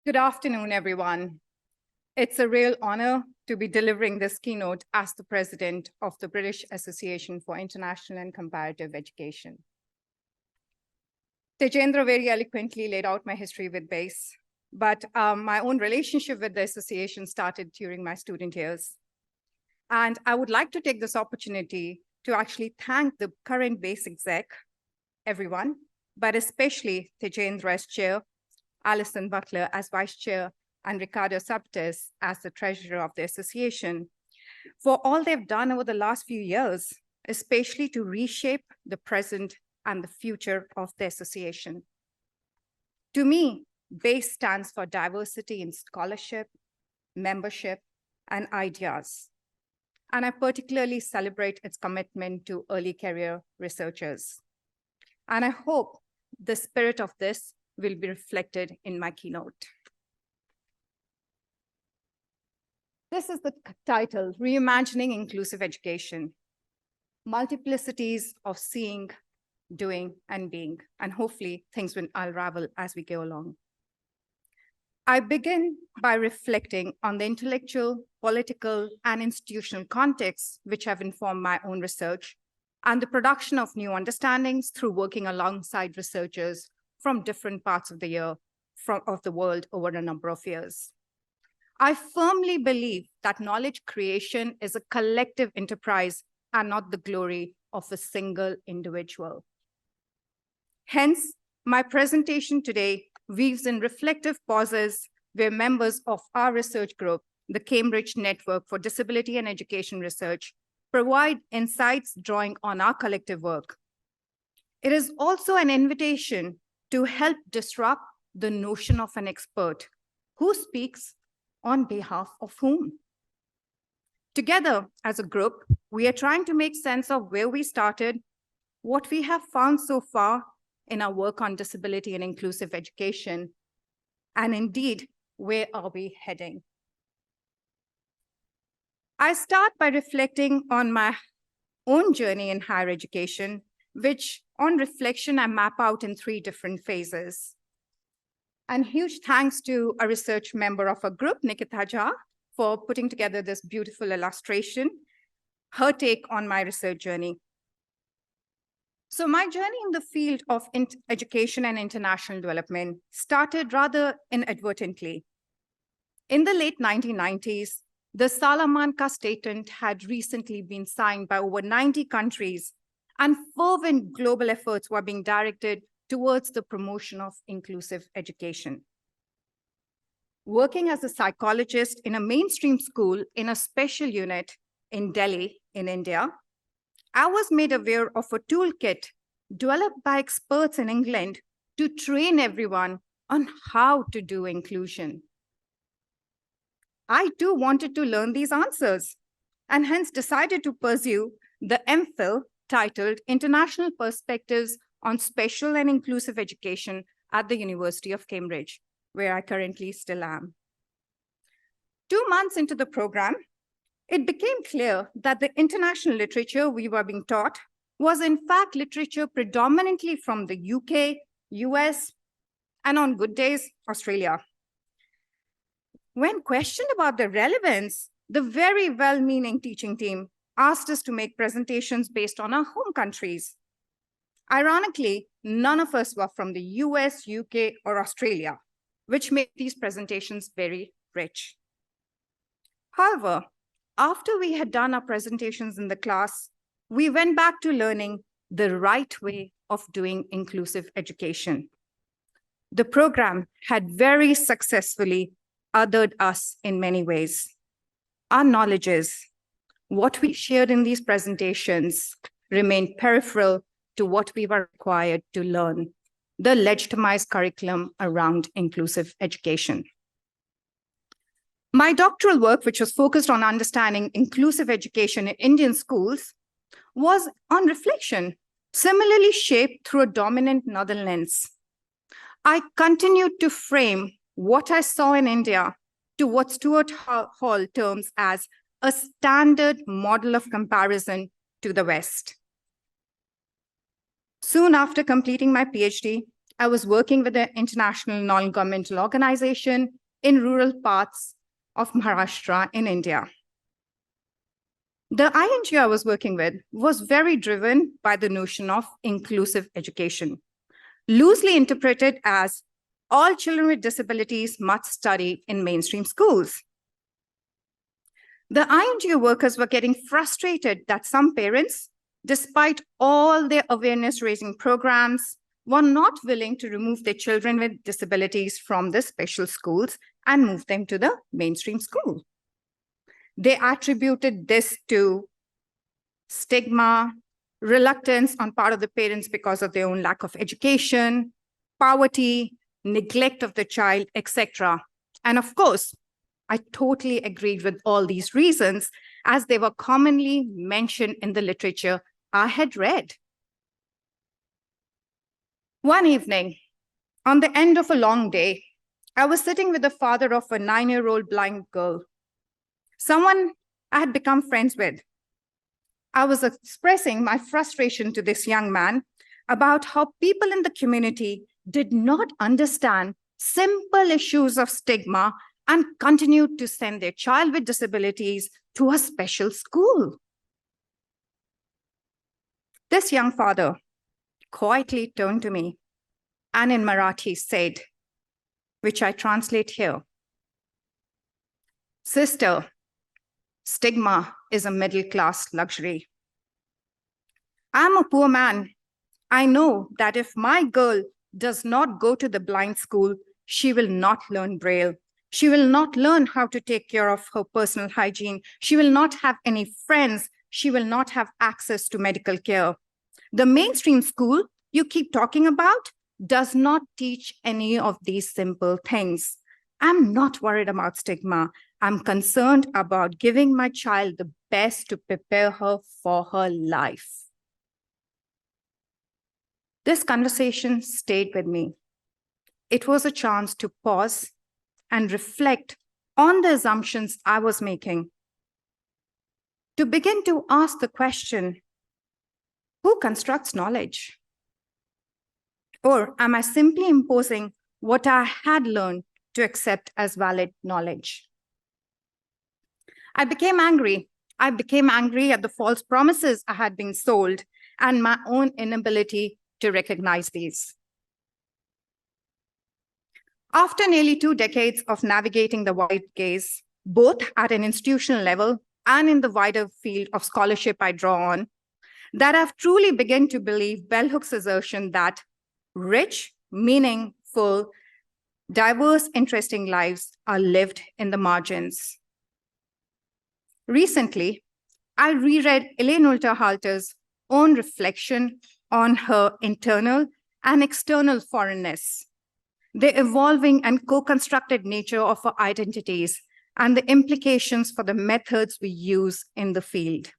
Good afternoon, everyone. It's a real honor to be delivering this keynote as the president of the British Association for International and Comparative Education. Tejendra very eloquently laid out my history with BAICE, but my own relationship with the association started during my student years. And I would like to take this opportunity to actually thank the current BAICE exec, everyone, but especially Tejendra as chair, Alison Butler as vice chair, and Ricardo Sabtes as the treasurer of the association, for all they've done over the last few years, especially to reshape the present and the future of the association. To me, BAICE stands for diversity in scholarship, membership, and ideas. And I particularly celebrate its commitment to early career researchers. And I hope the spirit of this will be reflected in my keynote. This is the title, Reimagining Inclusive Education, Multiplicities of Seeing, Doing, and Being, and hopefully things will unravel as we go along. I begin by reflecting on the intellectual, political, and institutional contexts which have informed my own research and the production of new understandings through working alongside researchers from different parts of the world over a number of years. I firmly believe that knowledge creation is a collective enterprise and not the glory of a single individual. Hence, my presentation today weaves in reflective pauses where members of our research group, the Cambridge Network for Disability and Education Research, provide insights drawing on our collective work. It is also an invitation to help disrupt the notion of an expert who speaks on behalf of whom. Together as a group, we are trying to make sense of where we started, what we have found so far in our work on disability and inclusive education, and indeed, where are we heading? I start by reflecting on my own journey in higher education, which on reflection, I map out in 3 different phases. And huge thanks to a research member of our group, Nikita Jha, for putting together this beautiful illustration, her take on my research journey. So my journey in the field of education and international development started rather inadvertently. In the late 1990s, the Salamanca Statement had recently been signed by over 90 countries, and fervent global efforts were being directed towards the promotion of inclusive education. Working as a psychologist in a mainstream school in a special unit in Delhi, in India, I was made aware of a toolkit developed by experts in England to train everyone on how to do inclusion. I too wanted to learn these answers and hence decided to pursue the MPhil titled International Perspectives on Special and Inclusive Education at the University of Cambridge, where I currently still am. 2 months into the program, it became clear that the international literature we were being taught was in fact literature predominantly from the UK, US, and on good days, Australia. When questioned about the relevance, the very well-meaning teaching team asked us to make presentations based on our home countries. Ironically, none of us were from the US, UK, or Australia, which made these presentations very rich. However, after we had done our presentations in the class, we went back to learning the right way of doing inclusive education. The program had very successfully othered us in many ways. Our knowledges, what we shared in these presentations, remained peripheral to what we were required to learn, the legitimized curriculum around inclusive education. My doctoral work, which was focused on understanding inclusive education in Indian schools, was on reflection, similarly shaped through a dominant northern lens. I continued to frame what I saw in India to what Stuart Hall terms as a standard model of comparison to the West. Soon after completing my PhD, I was working with an international non-governmental organization in rural parts of Maharashtra in India. The INGO I was working with was very driven by the notion of inclusive education, loosely interpreted as all children with disabilities must study in mainstream schools. The INGO workers were getting frustrated that some parents, despite all their awareness-raising programs, were not willing to remove their children with disabilities from the special schools and move them to the mainstream school. They attributed this to stigma, reluctance on part of the parents because of their own lack of education, poverty, neglect of the child, etc. And of course, I totally agreed with all these reasons as they were commonly mentioned in the literature I had read. One evening, on the end of a long day, I was sitting with the father of a 9-year-old blind girl, someone I had become friends with. I was expressing my frustration to this young man about how people in the community did not understand simple issues of stigma and continued to send their child with disabilities to a special school. This young father quietly turned to me and in Marathi said, which I translate here, "Sister, stigma is a middle-class luxury. I'm a poor man. I know that if my girl does not go to the blind school, she will not learn Braille. She will not learn how to take care of her personal hygiene. She will not have any friends. She will not have access to medical care. The mainstream school you keep talking about does not teach any of these simple things. I'm not worried about stigma. I'm concerned about giving my child the best to prepare her for her life." This conversation stayed with me. It was a chance to pause and reflect on the assumptions I was making, to begin to ask the question, who constructs knowledge? Or am I simply imposing what I had learned to accept as valid knowledge? I became angry. I became angry at the false promises I had been sold and my own inability to recognize these. After nearly 2 decades of navigating the white gaze, both at an institutional level and in the wider field of scholarship I draw on, that I've truly begun to believe Bell Hooks' assertion that rich, meaningful, diverse, interesting lives are lived in the margins. Recently, I reread Elaine Ulterhalter's own reflection on her internal and external foreignness, the evolving and co-constructed nature of our identities, and the implications for the methods we use in the field.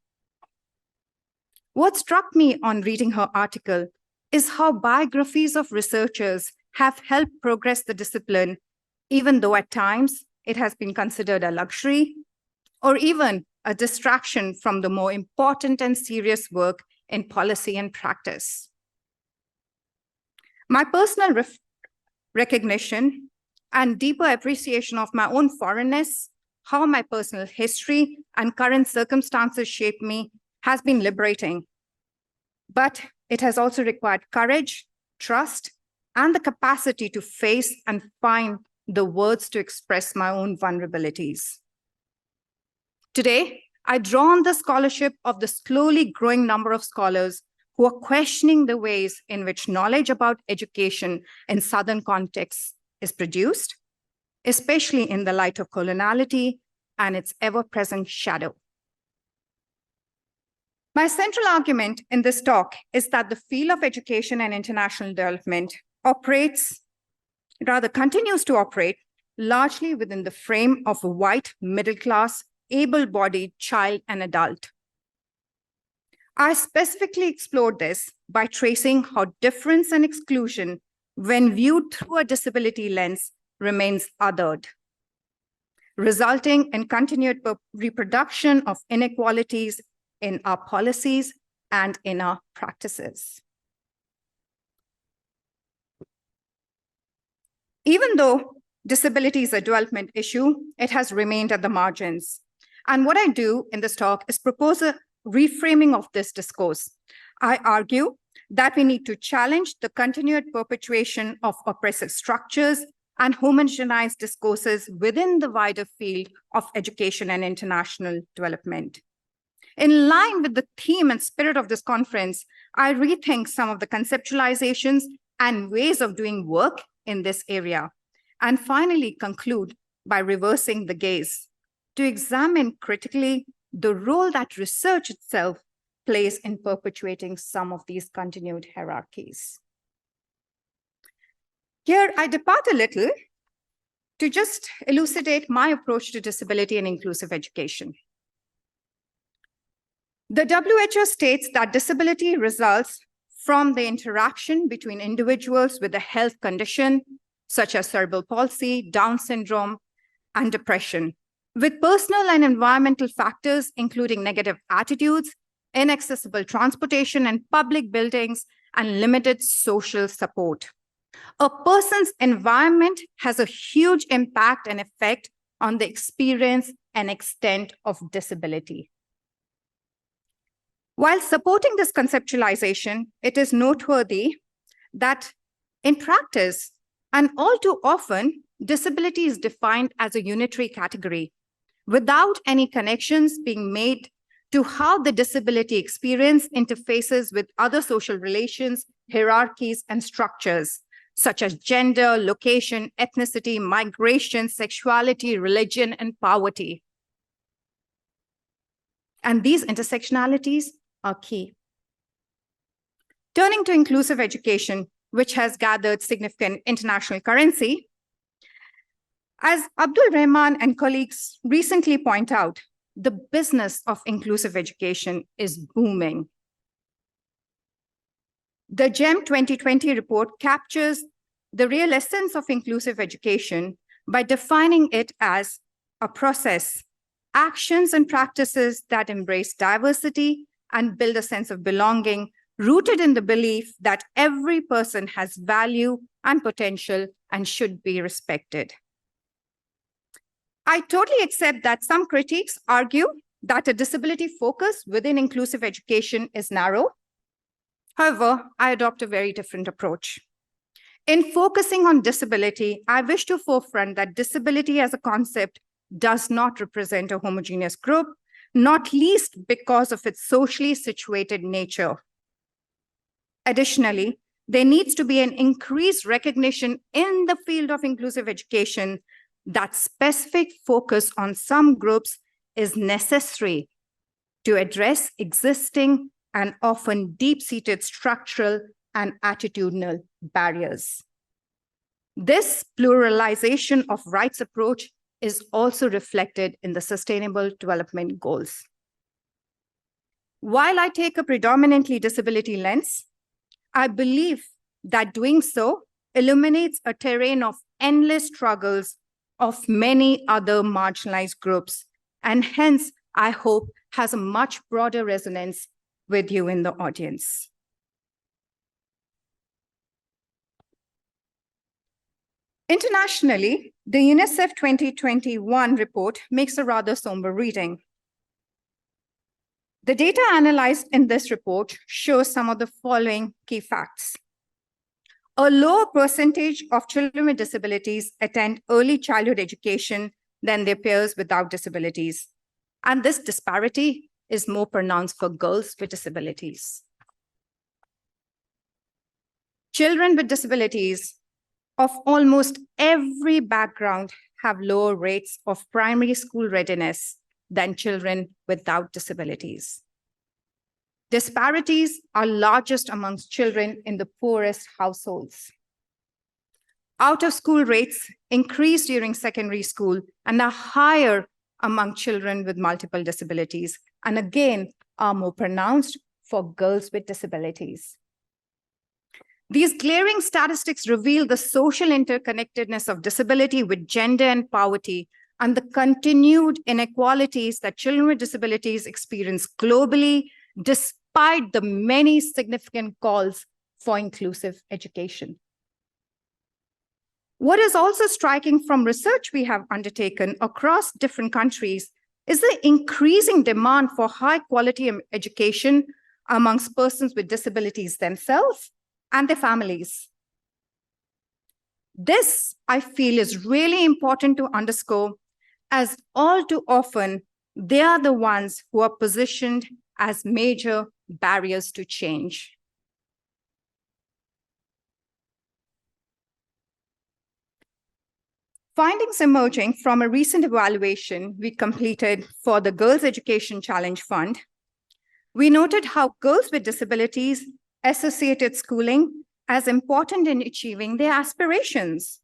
What struck me on reading her article is how biographies of researchers have helped progress the discipline, even though at times it has been considered a luxury or even a distraction from the more important and serious work in policy and practice. My personal recognition and deeper appreciation of my own foreignness, how my personal history and current circumstances shape me, has been liberating. But it has also required courage, trust, and the capacity to face and find the words to express my own vulnerabilities. Today, I draw on the scholarship of the slowly growing number of scholars who are questioning the ways in which knowledge about education in Southern contexts is produced, especially in the light of coloniality and its ever-present shadow. My central argument in this talk is that the field of education and international development continues to operate largely within the frame of a white, middle-class, able-bodied child and adult. I specifically explored this by tracing how difference and exclusion, when viewed through a disability lens, remains othered, resulting in continued reproduction of inequalities in our policies and in our practices. Even though disability is a development issue, it has remained at the margins. And what I do in this talk is propose a reframing of this discourse. I argue that we need to challenge the continued perpetuation of oppressive structures and homogenized discourses within the wider field of education and international development. In line with the theme and spirit of this conference, I rethink some of the conceptualizations and ways of doing work in this area, and finally conclude by reversing the gaze to examine critically the role that research itself plays in perpetuating some of these continued hierarchies. Here, I depart a little to just elucidate my approach to disability and inclusive education. The WHO states that disability results from the interaction between individuals with a health condition, such as cerebral palsy, Down syndrome, and depression, with personal and environmental factors, including negative attitudes, inaccessible transportation and public buildings, and limited social support. A person's environment has a huge impact and effect on the experience and extent of disability. While supporting this conceptualization, it is noteworthy that in practice, and all too often, disability is defined as a unitary category without any connections being made to how the disability experience interfaces with other social relations, hierarchies, and structures, such as gender, location, ethnicity, migration, sexuality, religion, and poverty. And these intersectionalities are key. Turning to inclusive education, which has gathered significant international currency, as Abdul Rahman and colleagues recently point out, the business of inclusive education is booming. The GEM 2020 report captures the real essence of inclusive education by defining it as a process, actions and practices that embrace diversity and build a sense of belonging, rooted in the belief that every person has value and potential and should be respected. I totally accept that some critics argue that a disability focus within inclusive education is narrow. However, I adopt a very different approach. In focusing on disability, I wish to forefront that disability as a concept does not represent a homogeneous group, not least because of its socially situated nature. Additionally, there needs to be an increased recognition in the field of inclusive education that specific focus on some groups is necessary to address existing and often deep-seated structural and attitudinal barriers. This pluralization of rights approach is also reflected in the Sustainable Development Goals. While I take a predominantly disability lens, I believe that doing so illuminates a terrain of endless struggles of many other marginalized groups, and hence, I hope, has a much broader resonance with you in the audience. Internationally, the UNICEF 2021 report makes a rather somber reading. The data analyzed in this report shows some of the following key facts. A lower percentage of children with disabilities attend early childhood education than their peers without disabilities. And this disparity is more pronounced for girls with disabilities. Children with disabilities of almost every background have lower rates of primary school readiness than children without disabilities. Disparities are largest amongst children in the poorest households. Out-of-school rates increase during secondary school and are higher among children with multiple disabilities, and again, are more pronounced for girls with disabilities. These glaring statistics reveal the social interconnectedness of disability with gender and poverty, and the continued inequalities that children with disabilities experience globally, despite the many significant calls for inclusive education. What is also striking from research we have undertaken across different countries is the increasing demand for high quality education amongst persons with disabilities themselves and their families. This, I feel, is really important to underscore, as all too often, they are the ones who are positioned as major barriers to change. Findings emerging from a recent evaluation we completed for the Girls Education Challenge Fund, we noted how girls with disabilities associated schooling as important in achieving their aspirations.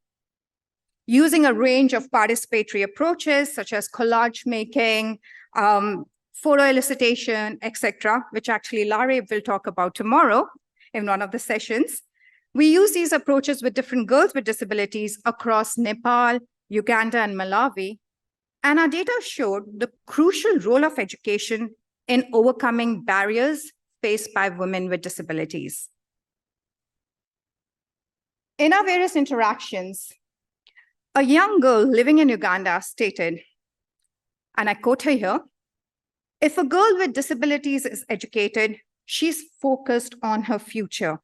Using a range of participatory approaches, such as collage making, photo elicitation, etc., which actually Larry will talk about tomorrow in one of the sessions, we use these approaches with different girls with disabilities across Nepal, Uganda, and Malawi. And our data showed the crucial role of education in overcoming barriers faced by women with disabilities. In our various interactions, a young girl living in Uganda stated, and I quote her here, "If a girl with disabilities is educated, she's focused on her future.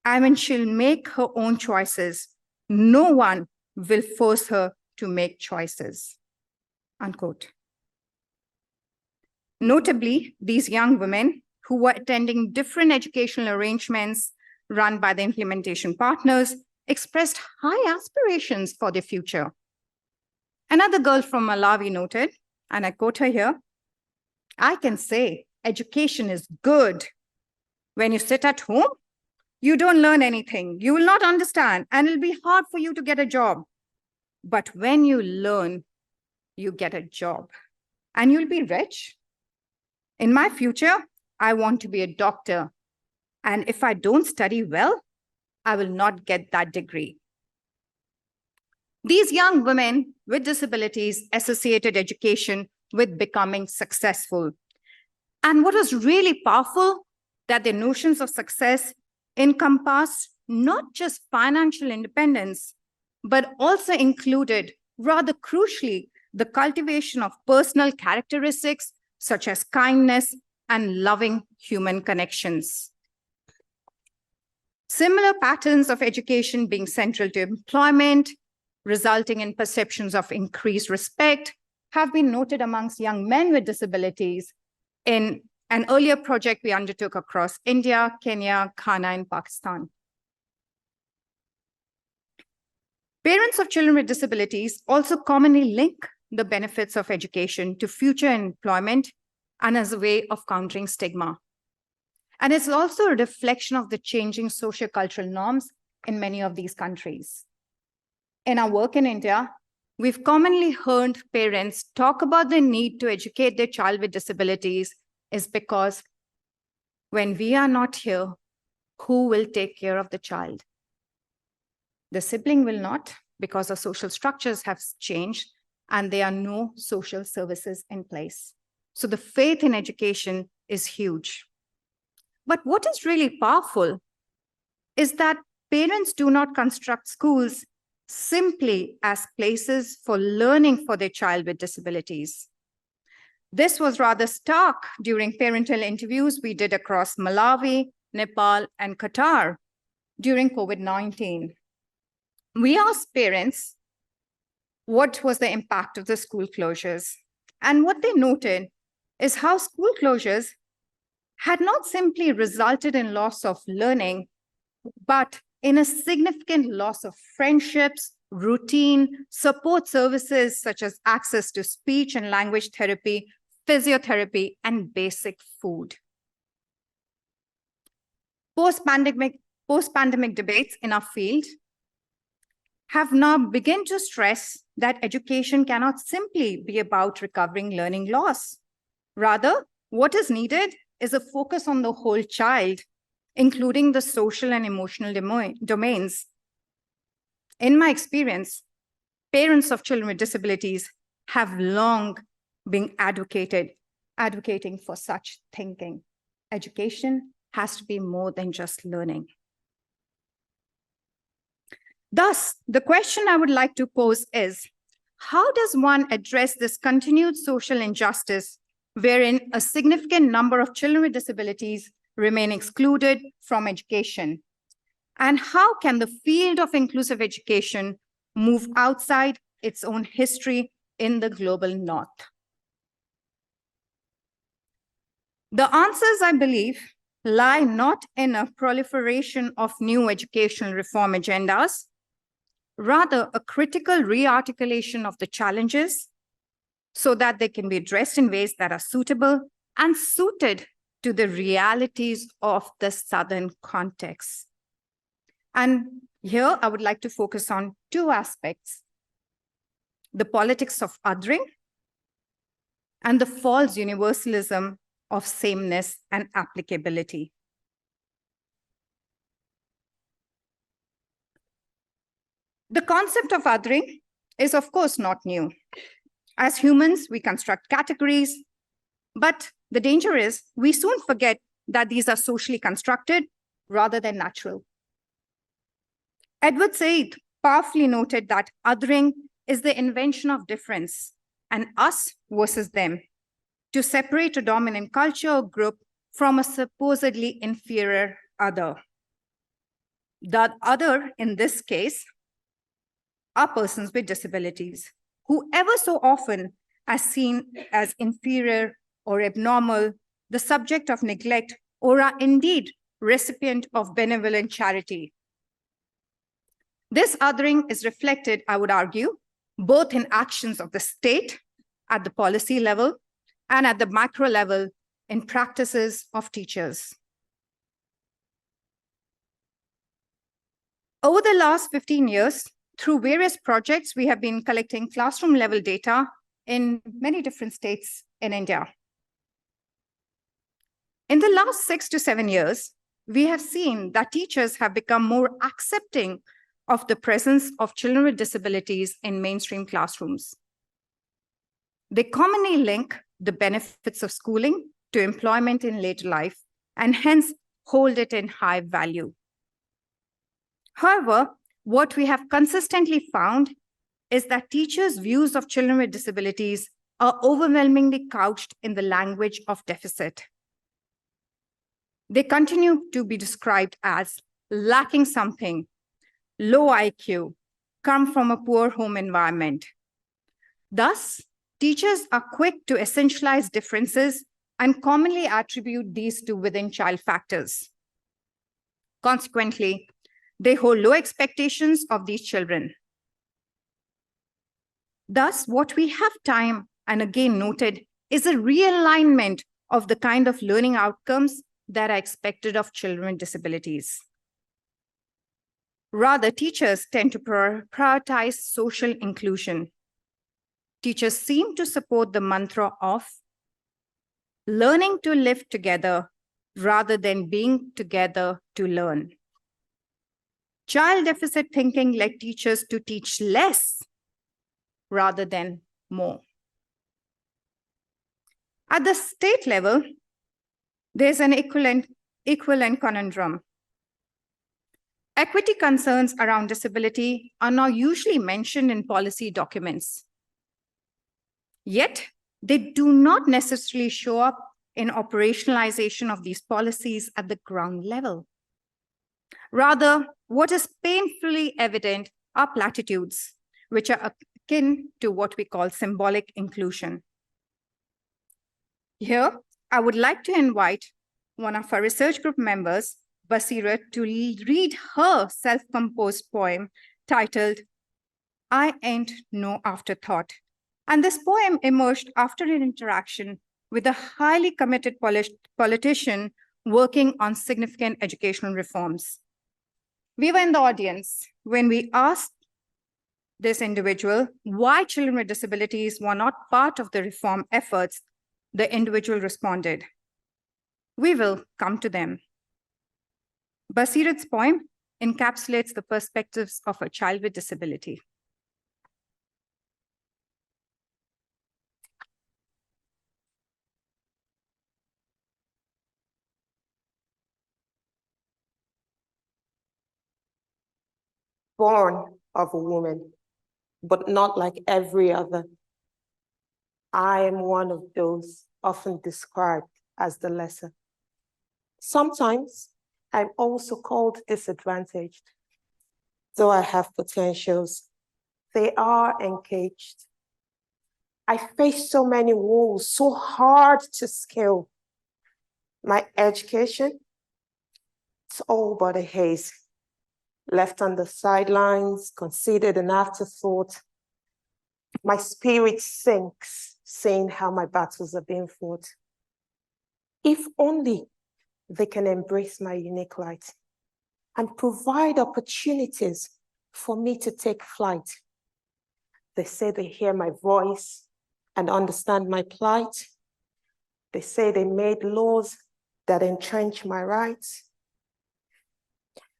I mean, she'll make her own choices. No one will force her to make choices," unquote. Notably, these young women who were attending different educational arrangements run by the implementation partners expressed high aspirations for their future. Another girl from Malawi noted, and I quote her here, "I can say education is good. When you sit at home, you don't learn anything. You will not understand, and it'll be hard for you to get a job. But when you learn, you get a job, and you'll be rich. In my future, I want to be a doctor. And if I don't study well, I will not get that degree." These young women with disabilities associated education with becoming successful. And what was really powerful, that their notions of success encompassed not just financial independence, but also included, rather crucially, the cultivation of personal characteristics such as kindness and loving human connections. Similar patterns of education being central to employment, resulting in perceptions of increased respect, have been noted amongst young men with disabilities in an earlier project we undertook across India, Kenya, Ghana, and Pakistan. Parents of children with disabilities also commonly link the benefits of education to future employment and as a way of countering stigma. And it's also a reflection of the changing sociocultural norms in many of these countries. In our work in India, we've commonly heard parents talk about the need to educate their child with disabilities is because when we are not here, who will take care of the child? The sibling will not, because our social structures have changed and there are no social services in place. So the faith in education is huge. But what is really powerful is that parents do not construct schools simply as places for learning for their child with disabilities. This was rather stark during parental interviews we did across Malawi, Nepal, and Qatar during COVID-19. We asked parents what was the impact of the school closures. And what they noted is how school closures had not simply resulted in loss of learning, but in a significant loss of friendships, routine, support services such as access to speech and language therapy, physiotherapy, and basic food. Post-pandemic debates in our field have now begun to stress that education cannot simply be about recovering learning loss. Rather, what is needed is a focus on the whole child, including the social and emotional domains. In my experience, parents of children with disabilities have long been advocating for such thinking. Education has to be more than just learning. Thus, the question I would like to pose is, how does one address this continued social injustice wherein a significant number of children with disabilities remain excluded from education? And how can the field of inclusive education move outside its own history in the global north? The answers, I believe, lie not in a proliferation of new educational reform agendas, rather a critical re-articulation of the challenges so that they can be addressed in ways that are suitable and suited to the realities of the Southern context. And here I would like to focus on two aspects: the politics of othering and the false universalism of sameness and applicability. The concept of othering is, of course, not new. As humans, we construct categories, but the danger is we soon forget that these are socially constructed rather than natural. Edward Said powerfully noted that othering is the invention of difference and us versus them, to separate a dominant culture or group from a supposedly inferior other. The other, in this case, are persons with disabilities, who ever so often are seen as inferior or abnormal, the subject of neglect, or are indeed recipient of benevolent charity. This othering is reflected, I would argue, both in actions of the state at the policy level and at the macro level in practices of teachers. Over the last 15 years, through various projects, we have been collecting classroom level data in many different states in India. In the last 6 to 7 years, we have seen that teachers have become more accepting of the presence of children with disabilities in mainstream classrooms. They commonly link the benefits of schooling to employment in later life and hence hold it in high value. However, what we have consistently found is that teachers' views of children with disabilities are overwhelmingly couched in the language of deficit. They continue to be described as lacking something, low IQ, come from a poor home environment. Thus, teachers are quick to essentialize differences and commonly attribute these to within-child factors. Consequently, they hold low expectations of these children. Thus, what we have time and again noted is a realignment of the kind of learning outcomes that are expected of children with disabilities. Rather, teachers tend to prioritize social inclusion. Teachers seem to support the mantra of learning to live together rather than being together to learn. Child deficit thinking led teachers to teach less rather than more. At the state level, there's an equivalent conundrum. Equity concerns around disability are now usually mentioned in policy documents. Yet, they do not necessarily show up in operationalization of these policies at the ground level. Rather, what is painfully evident are platitudes, which are akin to what we call symbolic inclusion. Here, I would like to invite one of our research group members, Basira, to read her self-composed poem titled, "I Ain't No Afterthought." And this poem emerged after an interaction with a highly committed politician working on significant educational reforms. We were in the audience when we asked this individual why children with disabilities were not part of the reform efforts. The individual responded, "We will come to them." Basirat's poem encapsulates the perspectives of a child with disability. born of a woman, but not like every other. I am one of those often described as the lesser. Sometimes I'm also called disadvantaged. Though I have potentials, they are encaged. I face so many walls, so hard to scale. My education, it's all but a haze. Left on the sidelines, considered an afterthought. My spirit sinks, seeing how my battles are being fought. If only they can embrace my unique light and provide opportunities for me to take flight. They say they hear my voice and understand my plight. They say they made laws that entrench my rights.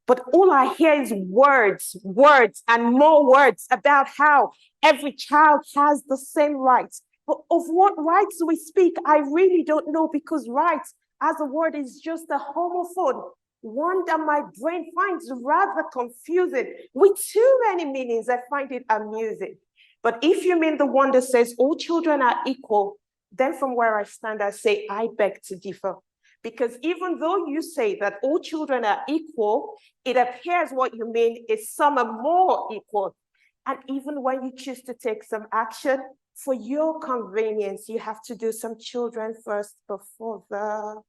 But all I hear is words, words, and more words about how every child has the same rights. But of what rights we speak, I really don't know, because rights as a word is just a homophone, one that my brain finds rather confusing. With too many meanings, I find it amusing. But if you mean the one that says all children are equal, then from where I stand, I say, I beg to differ. Because even though you say that all children are equal, it appears what you mean is some are more equal. And even when you choose to take some action, for your convenience, you have to do some children first before the,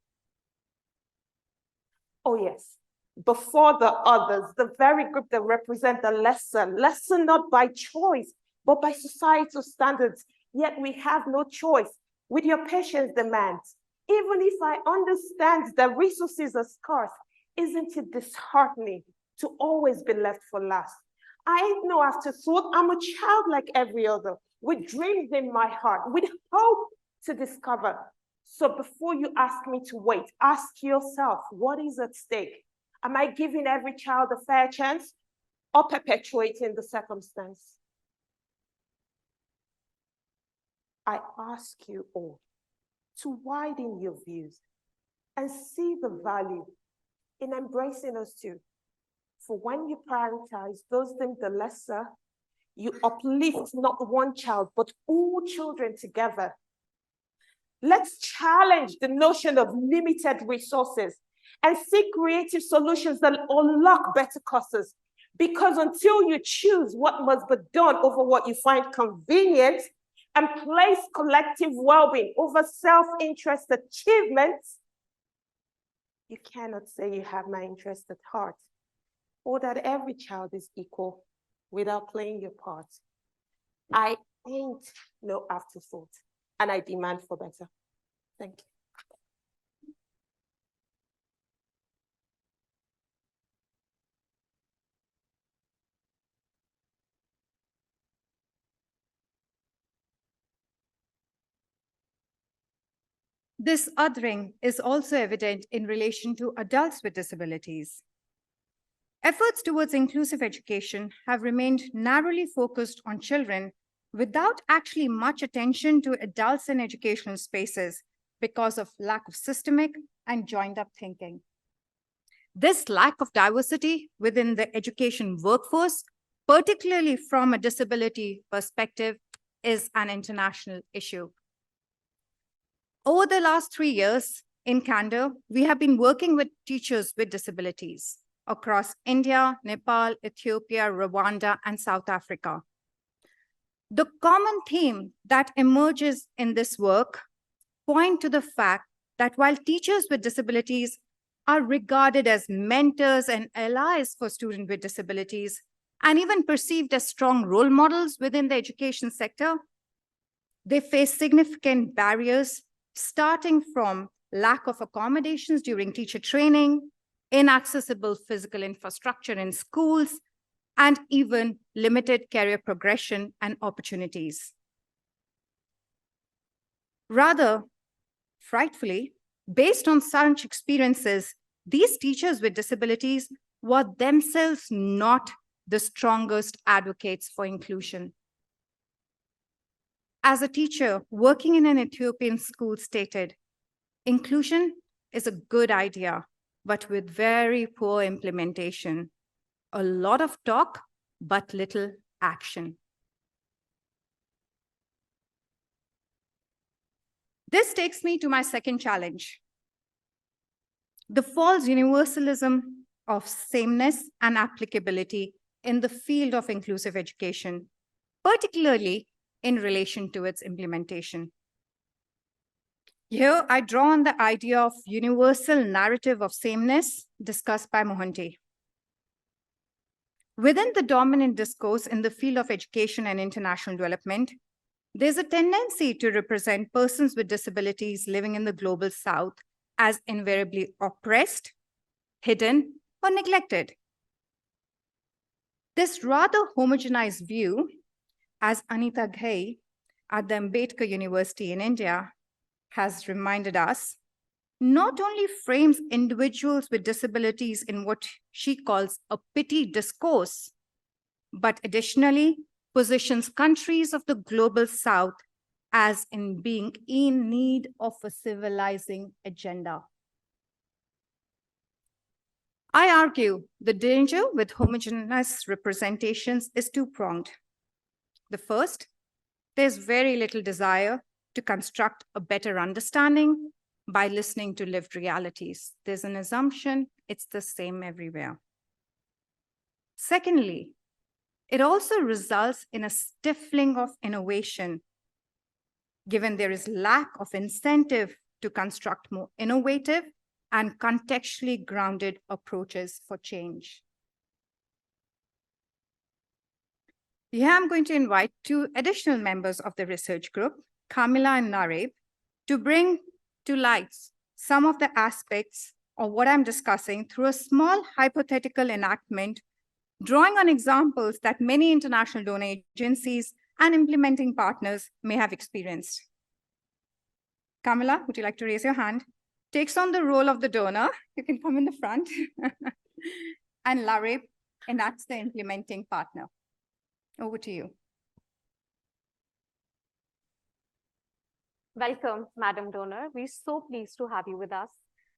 oh yes, before the others, the very group that represent the lesser not by choice, but by societal standards. Yet we have no choice with your patience demands. Even if I understand that resources are scarce, isn't it disheartening to always be left for last? I ain't no afterthought. I'm a child like every other, with dreams in my heart, with hope to discover. So before you ask me to wait, ask yourself, what is at stake? Am I giving every child a fair chance or perpetuating the circumstance? I ask you all to widen your views and see the value in embracing us too. For when you prioritize those things the lesser, you uplift not one child, but all children together. Let's challenge the notion of limited resources and seek creative solutions that unlock better causes. Because until you choose what must be done over what you find convenient and place collective well-being over self-interest achievements, you cannot say you have my interest at heart, or that every child is equal without playing your part. I ain't no afterthought, and I demand for better. Thank you. This othering is also evident in relation to adults with disabilities. Efforts towards inclusive education have remained narrowly focused on children without actually much attention to adults in educational spaces because of lack of systemic and joined-up thinking. This lack of diversity within the education workforce, particularly from a disability perspective, is an international issue. Over the last 3 years, in Candor, we have been working with teachers with disabilities across India, Nepal, Ethiopia, Rwanda, and South Africa. The common theme that emerges in this work point to the fact that while teachers with disabilities are regarded as mentors and allies for students with disabilities, and even perceived as strong role models within the education sector, they face significant barriers, starting from lack of accommodations during teacher training, inaccessible physical infrastructure in schools, and even limited career progression and opportunities. Rather, frightfully, based on such experiences, these teachers with disabilities were themselves not the strongest advocates for inclusion. As a teacher working in an Ethiopian school stated, inclusion is a good idea, but with very poor implementation. A lot of talk, but little action. This takes me to my second challenge: the false universalism of sameness and applicability in the field of inclusive education, particularly in relation to its implementation. Here, I draw on the idea of universal narrative of sameness discussed by Mohanty. Within the dominant discourse in the field of education and international development, there's a tendency to represent persons with disabilities living in the global South as invariably oppressed, hidden, or neglected. This rather homogenized view, as Anita Ghai at the Ambedkar University in India has reminded us, not only frames individuals with disabilities in what she calls a pity discourse, but additionally positions countries of the global South as in being in need of a civilizing agenda. I argue the danger with homogeneous representations is two-pronged. The first, there's very little desire to construct a better understanding by listening to lived realities. There's an assumption it's the same everywhere. Secondly, it also results in a stifling of innovation, given there is lack of incentive to construct more innovative and contextually grounded approaches for change. Here I'm going to invite two additional members of the research group, Kamila and Nareb, to bring to light some of the aspects of what I'm discussing through a small hypothetical enactment, drawing on examples that many international donor agencies and implementing partners may have experienced. Kamila, would you like to raise your hand? Takes on the role of the donor. You can come in the front. And Nareb enacts the implementing partner. Over to you. Welcome, Madam Donor. We're so pleased to have you with us,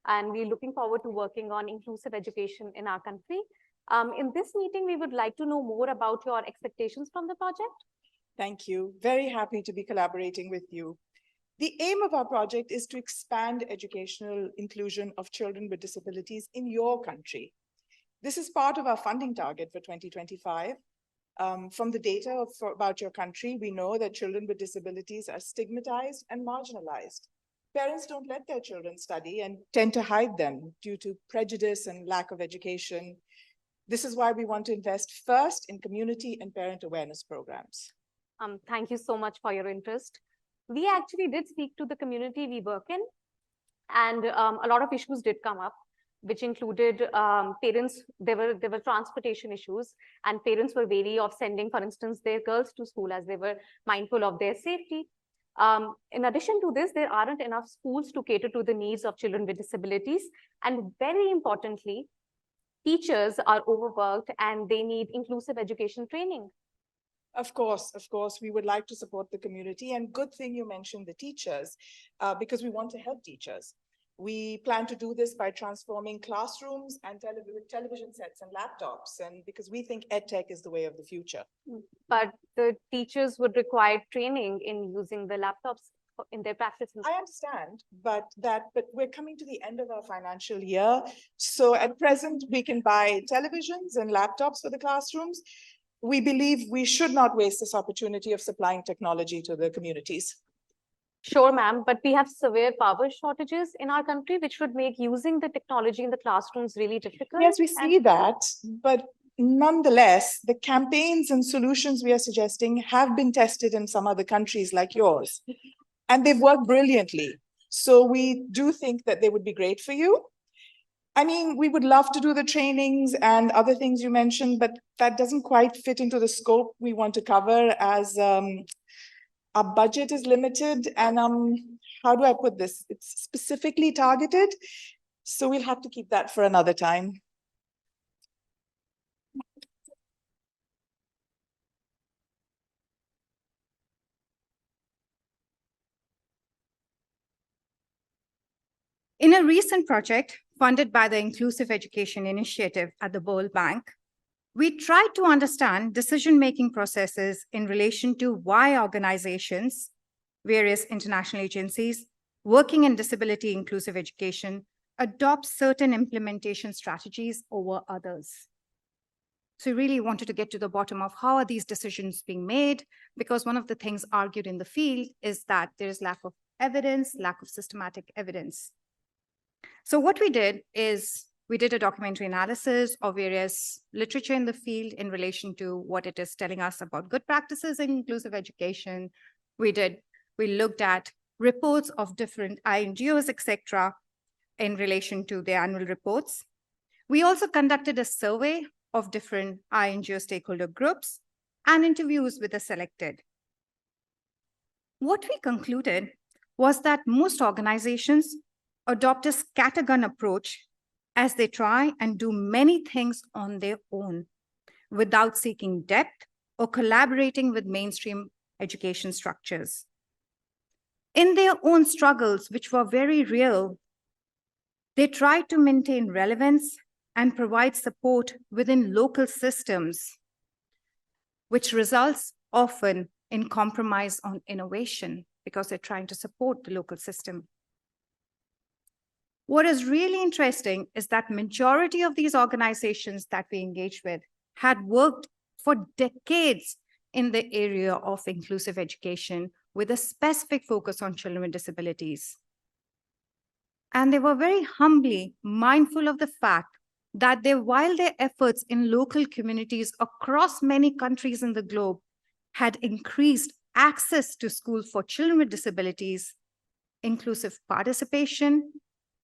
and we're looking forward to working on inclusive education in our country. In this meeting, we would like to know more about your expectations from the project. Thank you. Very happy to be collaborating with you. The aim of our project is to expand educational inclusion of children with disabilities in your country. This is part of our funding target for 2025. From the data about your country, we know that children with disabilities are stigmatized and marginalized. Parents don't let their children study and tend to hide them due to prejudice and lack of education. This is why we want to invest first in community and parent awareness programs. Thank you so much for your interest. We actually did speak to the community we work in, and a lot of issues did come up, which included parents. There were transportation issues, and parents were wary of sending, for instance, their girls to school as they were mindful of their safety. In addition to this, there aren't enough schools to cater to the needs of children with disabilities. And very importantly, teachers are overworked and they need inclusive education training. Of course, we would like to support the community, and good thing you mentioned the teachers, because we want to help teachers. We plan to do this by transforming classrooms and television sets and laptops, and because we think EdTech is the way of the future. But the teachers would require training in using the laptops in their practices. I understand, but we're coming to the end of our financial year. So at present, we can buy televisions and laptops for the classrooms. We believe we should not waste this opportunity of supplying technology to the communities. Sure, ma'am, but we have severe power shortages in our country, which would make using the technology in the classrooms really difficult. Yes, we see that, but nonetheless, the campaigns and solutions we are suggesting have been tested in some other countries like yours, and they've worked brilliantly. So we do think that they would be great for you. I mean, we would love to do the trainings and other things you mentioned, but that doesn't quite fit into the scope we want to cover, as our budget is limited, and how do I put this? It's specifically targeted, so we'll have to keep that for another time. In a recent project funded by the Inclusive Education Initiative at the World Bank, We tried to understand decision-making processes in relation to why organizations, various international agencies, working in disability inclusive education, adopt certain implementation strategies over others. So we really wanted to get to the bottom of how are these decisions being made, because one of the things argued in the field is that there is lack of evidence, lack of systematic evidence. So what we did is we did a documentary analysis of various literature in the field in relation to what it is telling us about good practices in inclusive education. We looked at reports of different INGOs, etc., in relation to their annual reports. We also conducted a survey of different INGO stakeholder groups and interviews with the selected. What we concluded was that most organizations adopt a scattergun approach as they try and do many things on their own without seeking depth or collaborating with mainstream education structures. In their own struggles, which were very real, they tried to maintain relevance and provide support within local systems, which results often in compromise on innovation because they're trying to support the local system. What is really interesting is that majority of these organizations that we engaged with had worked for decades in the area of inclusive education with a specific focus on children with disabilities. And they were very humbly mindful of the fact that while their efforts in local communities across many countries in the globe had increased access to schools for children with disabilities, inclusive participation,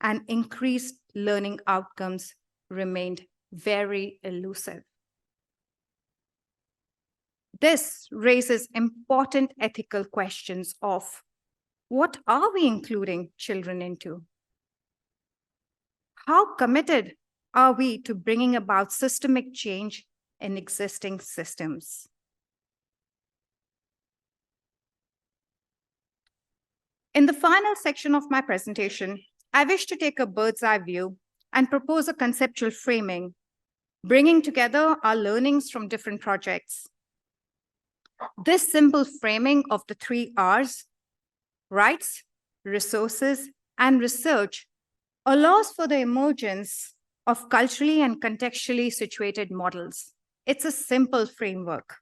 and increased learning outcomes remained very elusive. This raises important ethical questions of what are we including children into? How committed are we to bringing about systemic change in existing systems? In the final section of my presentation, I wish to take a bird's eye view and propose a conceptual framing, bringing together our learnings from different projects. This simple framing of the 3 R's, rights, resources, and research, allows for the emergence of culturally and contextually situated models. It's a simple framework,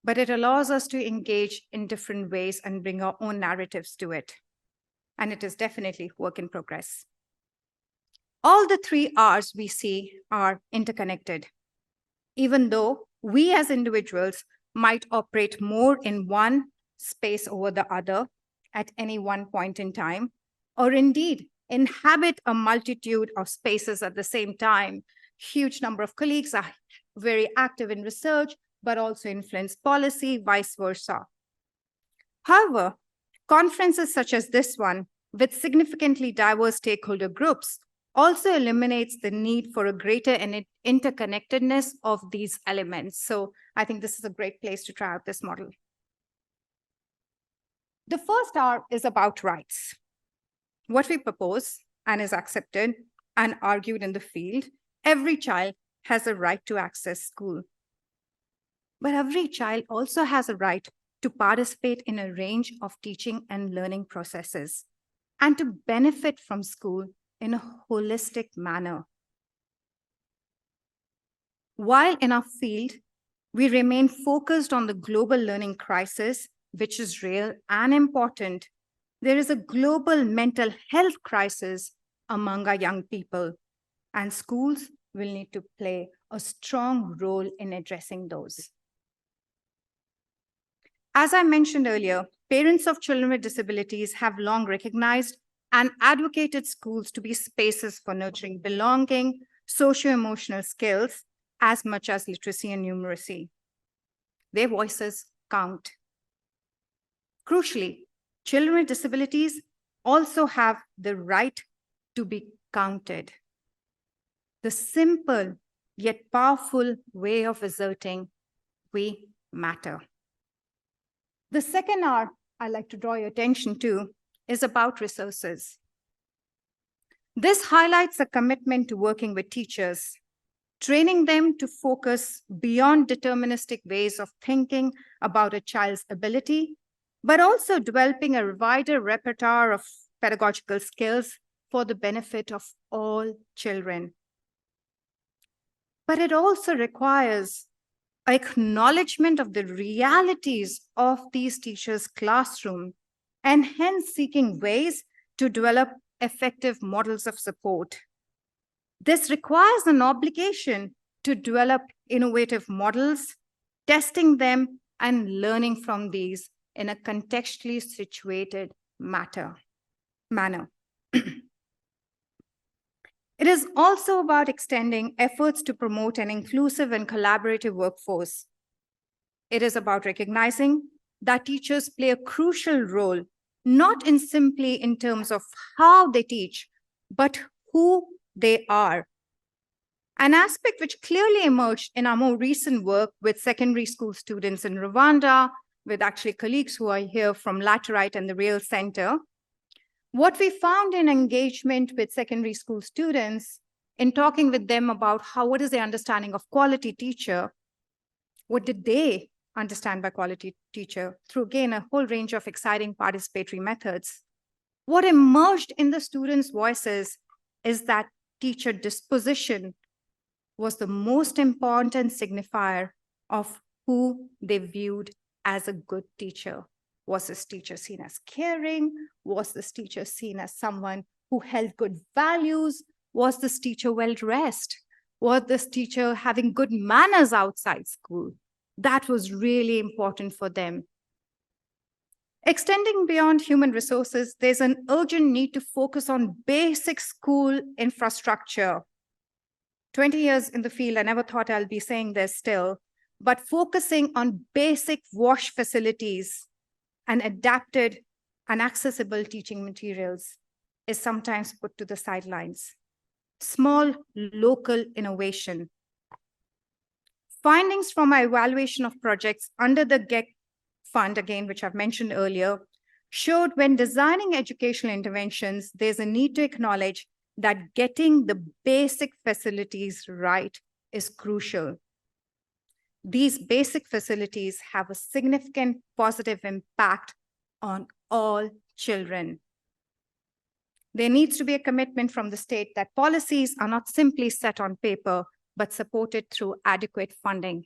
but it allows us to engage in different ways and bring our own narratives to it. And it is definitely work in progress. All the 3 R's we see are interconnected, even though we as individuals might operate more in one space over the other at any one point in time, or indeed inhabit a multitude of spaces at the same time. Huge number of colleagues are very active in research, but also influence policy, vice versa. However, conferences such as this one, with significantly diverse stakeholder groups, also eliminates the need for a greater interconnectedness of these elements. So I think this is a great place to try out this model. The first R is about rights. What we propose and is accepted and argued in the field, every child has a right to access school. But every child also has a right to participate in a range of teaching and learning processes and to benefit from school in a holistic manner. While in our field, we remain focused on the global learning crisis, which is real and important, there is a global mental health crisis among our young people, and schools will need to play a strong role in addressing those. As I mentioned earlier, parents of children with disabilities have long recognized and advocated schools to be spaces for nurturing belonging, socio-emotional skills, as much as literacy and numeracy. Their voices count. Crucially, children with disabilities also have the right to be counted. The simple yet powerful way of asserting we matter. The second R I'd like to draw your attention to is about resources. This highlights a commitment to working with teachers training them to focus beyond deterministic ways of thinking about a child's ability, but also developing a wider repertoire of pedagogical skills for the benefit of all children. But it also requires acknowledgement of the realities of these teachers' classroom, and hence seeking ways to develop effective models of support. This requires an obligation to develop innovative models, testing them and learning from these in a contextually situated manner. It is also about extending efforts to promote an inclusive and collaborative workforce. It is about recognizing that teachers play a crucial role, not simply in terms of how they teach, but who they are. An aspect which clearly emerged in our more recent work with secondary school students in Rwanda, with actually colleagues who are here from Laterite and the Rail Center. What we found in engagement with secondary school students, in talking with them about what is their understanding of quality teacher, what did they understand by quality teacher, through again a whole range of exciting participatory methods. What emerged in the students' voices is that teacher disposition was the most important signifier of who they viewed as a good teacher. Was this teacher seen as caring? Was this teacher seen as someone who held good values? Was this teacher well-dressed? Was this teacher having good manners outside school? That was really important for them. Extending beyond human resources, there's an urgent need to focus on basic school infrastructure. 20 years in the field, I never thought I'll be saying this still, but focusing on basic wash facilities and adapted and accessible teaching materials is sometimes put to the sidelines. Small local innovation. Findings from my evaluation of projects under the GEC fund, again, which I've mentioned earlier, showed when designing educational interventions, there's a need to acknowledge that getting the basic facilities right is crucial. These basic facilities have a significant positive impact on all children. There needs to be a commitment from the state that policies are not simply set on paper, but supported through adequate funding.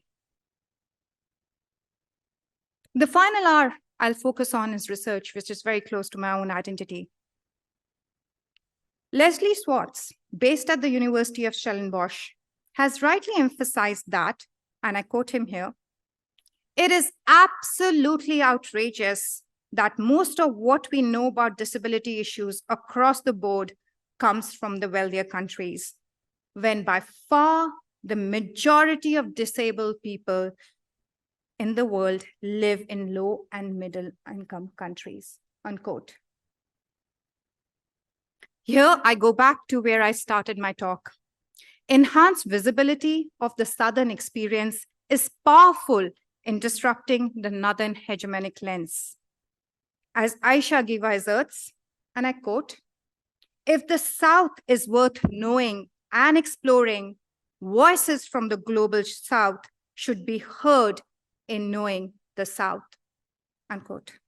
The final R I'll focus on is research, which is very close to my own identity. Leslie Swartz, based at the University of Stellenbosch, has rightly emphasized that, and I quote him here, "It is absolutely outrageous that most of what we know about disability issues across the board comes from the wealthier countries, when by far the majority of disabled people in the world live in low and middle income countries," unquote. Here I go back to where I started my talk. Enhanced visibility of the Southern experience is powerful in disrupting the Northern hegemonic lens. As Aisha Giva asserts, and I quote, "If the South is worth knowing and exploring, voices from the global South should be heard in knowing the South," unquote.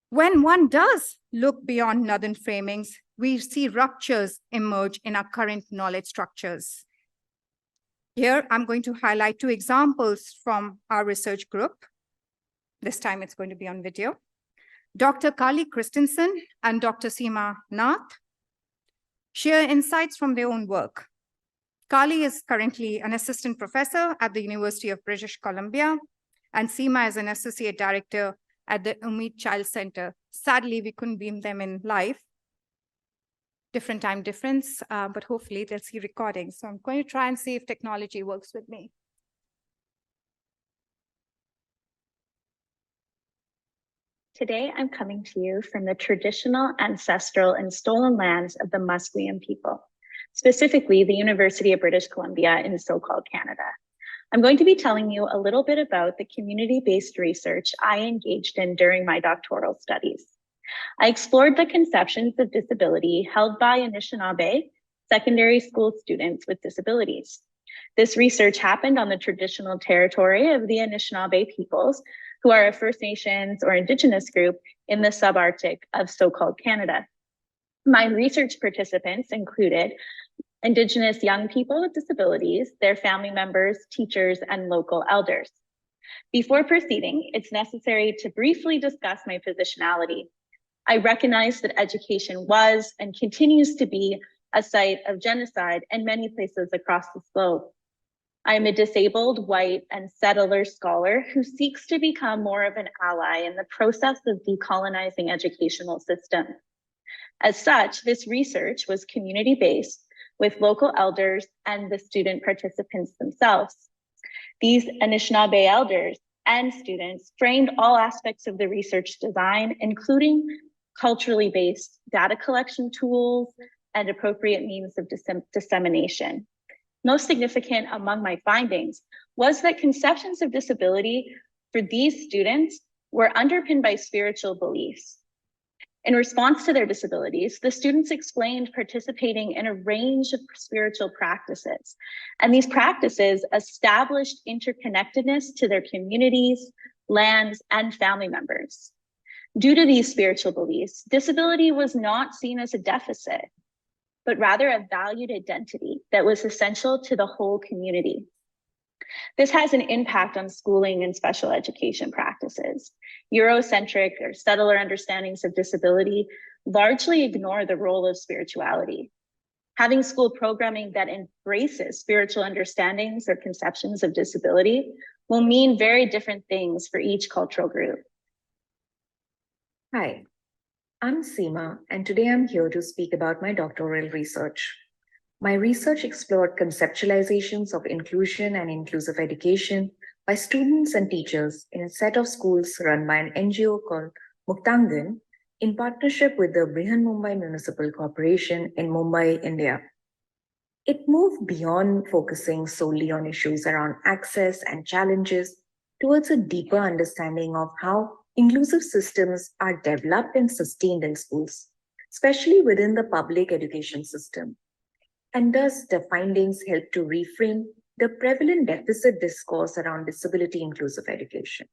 When one does look beyond Northern framings, we see ruptures emerge in our current knowledge structures. Here, I'm going to highlight two examples from our research group. This time it's going to be on video. Dr. Kali Christensen and Dr. Seema Nath share insights from their own work. Kali is currently an assistant professor at the University of British Columbia, and Seema is an associate director at the Umid Child Center. Sadly, we couldn't beam them in live. Different time difference, but hopefully they'll see recordings. So I'm going to try and see if technology works with me. Today, I'm coming to you from the traditional, ancestral, and stolen lands of the Musqueam people, specifically the University of British Columbia in so-called Canada. I'm going to be telling you a little bit about the community-based research I engaged in during my doctoral studies. I explored the conceptions of disability held by Anishinaabe, secondary school students with disabilities. This research happened on the traditional territory of the Anishinaabe peoples, who are a First Nations or Indigenous group in the subarctic of so-called Canada. My research participants included Indigenous young people with disabilities, their family members, teachers, and local elders. Before proceeding, it's necessary to briefly discuss my positionality. I recognize that education was and continues to be a site of genocide in many places across the globe. I am a disabled, white, and settler scholar who seeks to become more of an ally in the process of decolonizing educational systems. As such, this research was community-based with local elders and the student participants themselves. These Anishinaabe elders and students framed all aspects of the research design, including culturally based data collection tools and appropriate means of dissemination. Most significant among my findings was that conceptions of disability for these students were underpinned by spiritual beliefs. In response to their disabilities, the students explained participating in a range of spiritual practices, and these practices established interconnectedness to their communities, lands, and family members. Due to these spiritual beliefs, disability was not seen as a deficit, but rather a valued identity that was essential to the whole community. This has an impact on schooling and special education practices. Eurocentric or settler understandings of disability largely ignore the role of spirituality. Having school programming that embraces spiritual understandings or conceptions of disability will mean very different things for each cultural group. Hi, I'm Seema, and today I'm here to speak about my doctoral research. My research explored conceptualizations of inclusion and inclusive education by students and teachers in a set of schools run by an NGO called Muktangan in partnership with the Brihan Mumbai Municipal Corporation in Mumbai, India. It moved beyond focusing solely on issues around access and challenges towards a deeper understanding of how inclusive systems are developed and sustained in schools, especially within the public education system. And thus, the findings help to reframe the prevalent deficit discourse around disability inclusive education.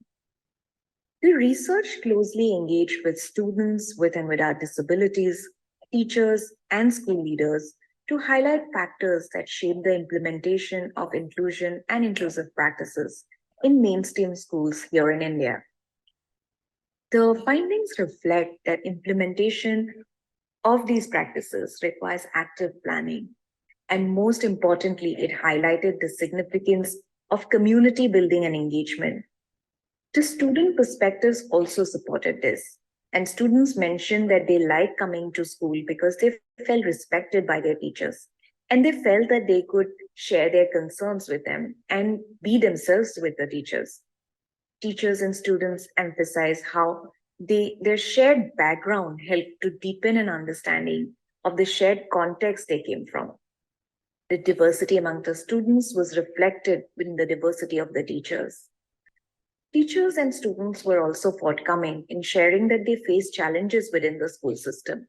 The research closely engaged with students with and without disabilities, teachers, and school leaders to highlight factors that shape the implementation of inclusion and inclusive practices in mainstream schools here in India. The findings reflect that implementation of these practices requires active planning. And most importantly, it highlighted the significance of community building and engagement. The student perspectives also supported this. And students mentioned that they liked coming to school because they felt respected by their teachers. And they felt that they could share their concerns with them and be themselves with the teachers. Teachers and students emphasize how their shared background helped to deepen an understanding of the shared context they came from. The diversity among the students was reflected in the diversity of the teachers. Teachers and students were also forthcoming in sharing that they faced challenges within the school system,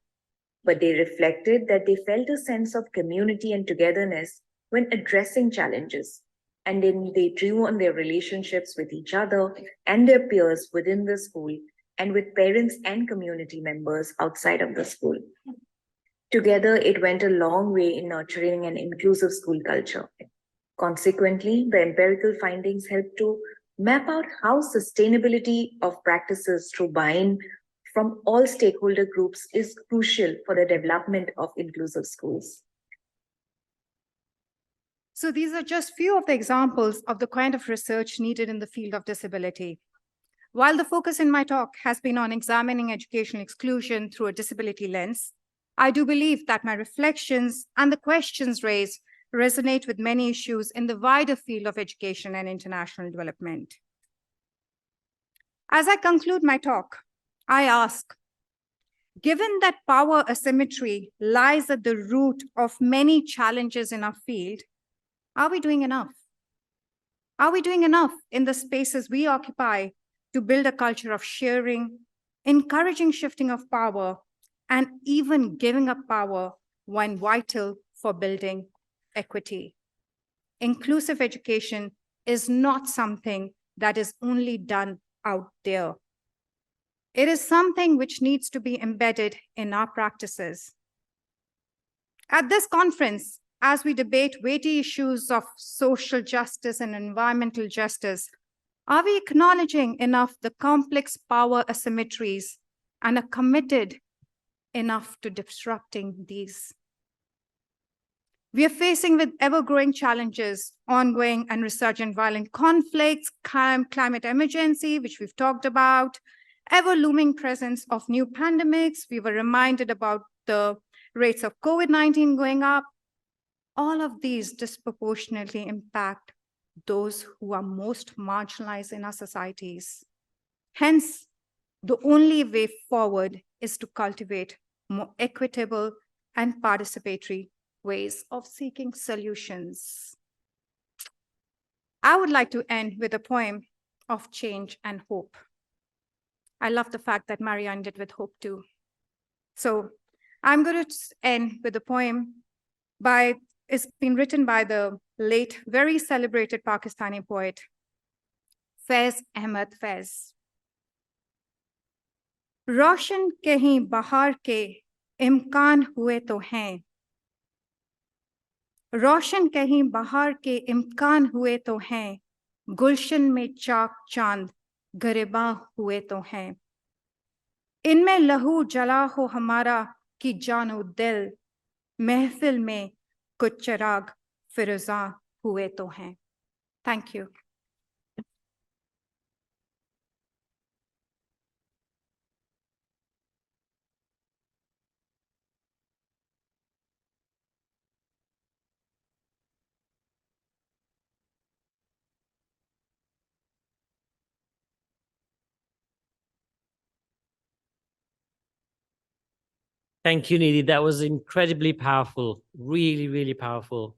but they reflected that they felt a sense of community and togetherness when addressing challenges, and then they drew on their relationships with each other and their peers within the school and with parents and community members outside of the school. Together, it went a long way in nurturing an inclusive school culture. Consequently, the empirical findings helped to map out how sustainability of practices through buy-in from all stakeholder groups is crucial for the development of inclusive schools. So these are just few of the examples of the kind of research needed in the field of disability. While the focus in my talk has been on examining educational exclusion through a disability lens, I do believe that my reflections and the questions raised resonate with many issues in the wider field of education and international development. As I conclude my talk, I ask, given that power asymmetry lies at the root of many challenges in our field, are we doing enough? Are we doing enough in the spaces we occupy to build a culture of sharing, encouraging shifting of power, and even giving up power when vital for building equity. Inclusive education is not something that is only done out there. It is something which needs to be embedded in our practices. At this conference, as we debate weighty issues of social justice and environmental justice, are we acknowledging enough the complex power asymmetries and are committed enough to disrupting these? We are facing with ever-growing challenges, ongoing and resurgent violent conflicts, climate emergency, which we've talked about, ever-looming presence of new pandemics. We were reminded about the rates of COVID-19 going up. All of these disproportionately impact those who are most marginalized in our societies. Hence, the only way forward is to cultivate more equitable and participatory ways of seeking solutions. I would like to end with a poem of change and hope. I love the fact that Maria ended with hope too. So I'm going to end with a poem it's been written by the late, very celebrated Pakistani poet, Faiz Ahmad Faiz. रोशन कहीं बाहर के इम्कान हुए तो हैं, रोशन कहीं बाहर के इम्कान हुए तो हैं, गुलशन में चाक चांद गरिबा हुए तो हैं, इनमें लहू जला हो हमारा की जानो दिल, महफिल में कुछ चिराग फिरोजा हुए तो हैं. Thank you. Thank you, Nidhi. That was incredibly powerful, really, really powerful.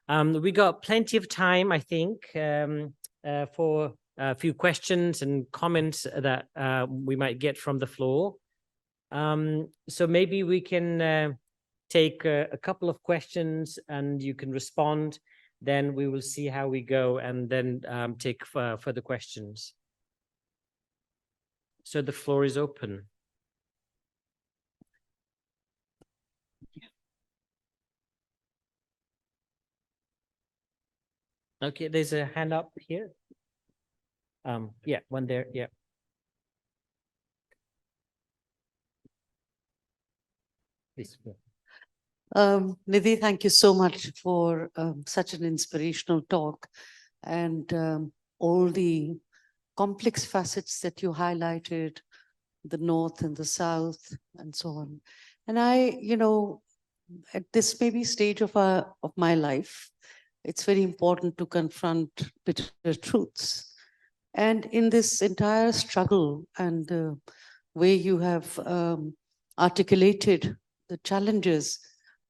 We got plenty of time, I think, for a few questions and comments that we might get from the floor. So maybe we can take a couple of questions and you can respond. Then we will see how we go and then take further questions. So the floor is open. Okay, there's a hand up here. Yeah, one there, yeah. Please. Nidhi, thank you so much for such an inspirational talk and all the complex facets that you highlighted, the North and the South and so on. And I, at this maybe stage of my life, it's very important to confront bitter truths. And in this entire struggle and the way you have articulated the challenges,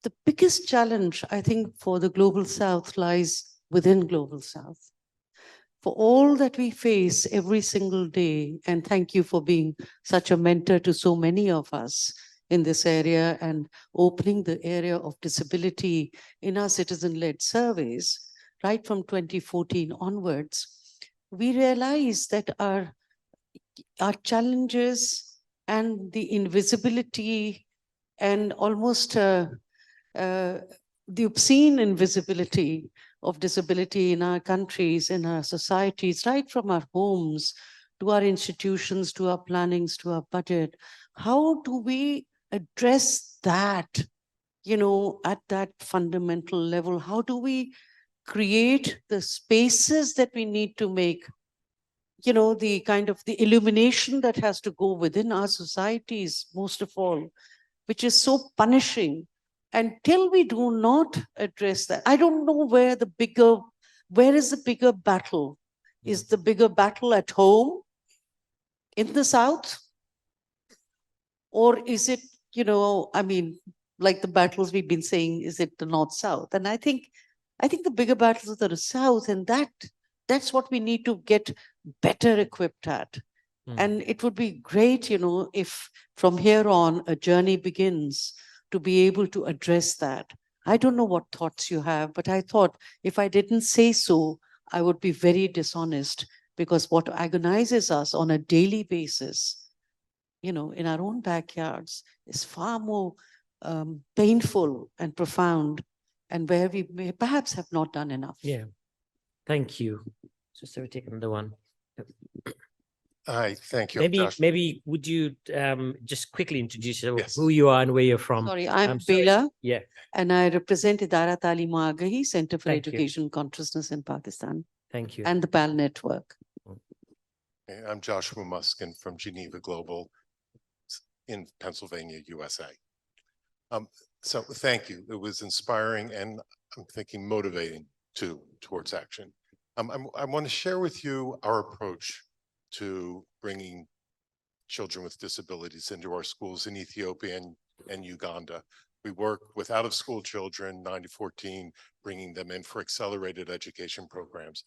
the biggest challenge, I think, for the Global South lies within Global South. For all that we face every single day, and thank you for being such a mentor to so many of us in this area and opening the area of disability in our citizen-led surveys, right from 2014 onwards, we realize that our challenges and the invisibility and almost the obscene invisibility of disability in our countries, in our societies, right from our homes to our institutions, to our plannings, to our budget. How do we address that, at that fundamental level? How do we create the spaces that we need to make, the kind of the illumination that has to go within our societies, most of all, which is so punishing. Until we do not address that, I don't know where is the bigger battle? Is the bigger battle at home in the South? Or is it, like the battles we've been saying, is it the North-South? And I think the bigger battles are the South, and that's what we need to get better equipped at. And it would be great, if from here on a journey begins to be able to address that. I don't know what thoughts you have, but I thought if I didn't say so, I would be very dishonest, because what agonizes us on a daily basis, in our own backyards, is far more painful and profound, and where we may perhaps have not done enough. Yeah. Thank you. So we take another one. Hi, thank you. Maybe would you just quickly introduce Yes. who you are and where you're from? Sorry, I'm sorry. Bela, Yeah. and I represent Idara Talim Agahi Center for Thank you. Education Consciousness in Pakistan, Thank you. and the PAL network. I'm Joshua Muskin from Geneva Global in Pennsylvania, USA. So thank you. It was inspiring and I'm thinking motivating too towards action. I want to share with you our approach to bringing children with disabilities into our schools in Ethiopia and Uganda. We work with out-of-school children, 9 to 14, bringing them in for accelerated education programs.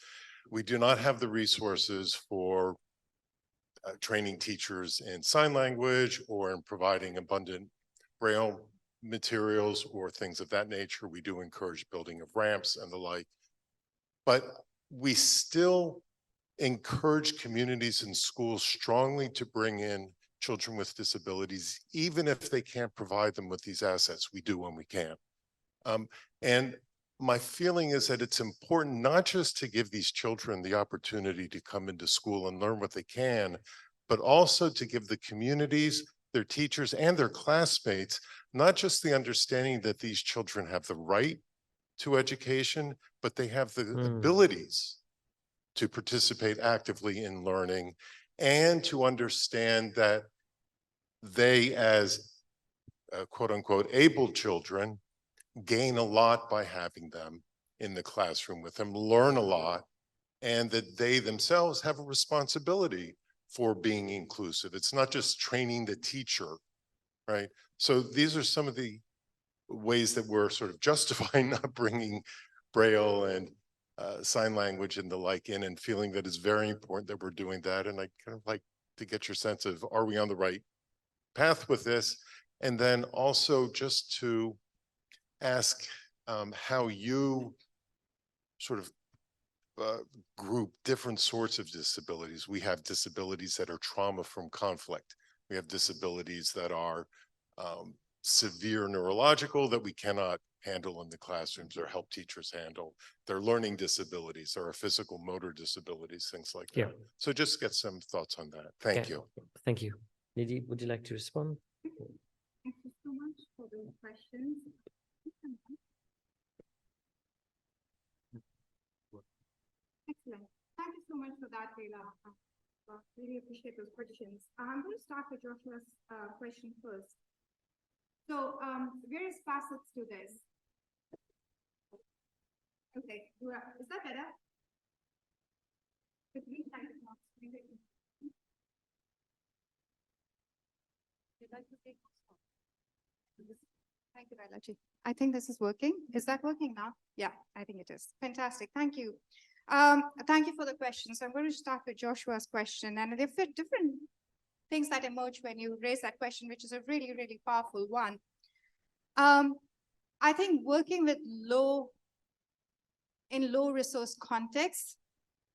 We do not have the resources for training teachers in sign language or in providing abundant Braille materials or things of that nature. We do encourage building of ramps and the like, but we still encourage communities and schools strongly to bring in children with disabilities, even if they can't provide them with these assets. We do when we can. And my feeling is that it's important not just to give these children the opportunity to come into school and learn what they can, but also to give the communities, their teachers, and their classmates not just the understanding that these children have the right to education, but they have the abilities to participate actively in learning, and to understand that they, as quote unquote able children, gain a lot by having them in the classroom with them, learn a lot, and that they themselves have a responsibility for being inclusive. It's not just training the teacher, right? So these are some of the ways that we're sort of justifying not bringing Braille and sign language and the like in, and feeling that it's very important that we're doing that. And I kind of like to get your sense of, are we on the right path with this? And then also just to ask how you sort of group different sorts of disabilities. We have disabilities that are trauma from conflict. We have disabilities that are severe neurological that we cannot handle in the classrooms or help teachers handle. Their learning disabilities or physical motor disabilities, things like that. Yeah. So just get some thoughts on that. Thank you. Thank you. Nidhi, would you like to respond? Thank you so much for the questions. Excellent. Thank you so much for that, Leila. Really appreciate those questions. I'm going to start with Joshua's question first. So various facets to this. Okay, is that better? Thank you, Balaji. I think this is working. Is that working now? Yeah, I think it is. Fantastic. Thank you. Thank you for the question. So I'm going to start with Joshua's question. And there are different things that emerge when you raise that question, which is a really, really powerful one. I think working with low resource contexts,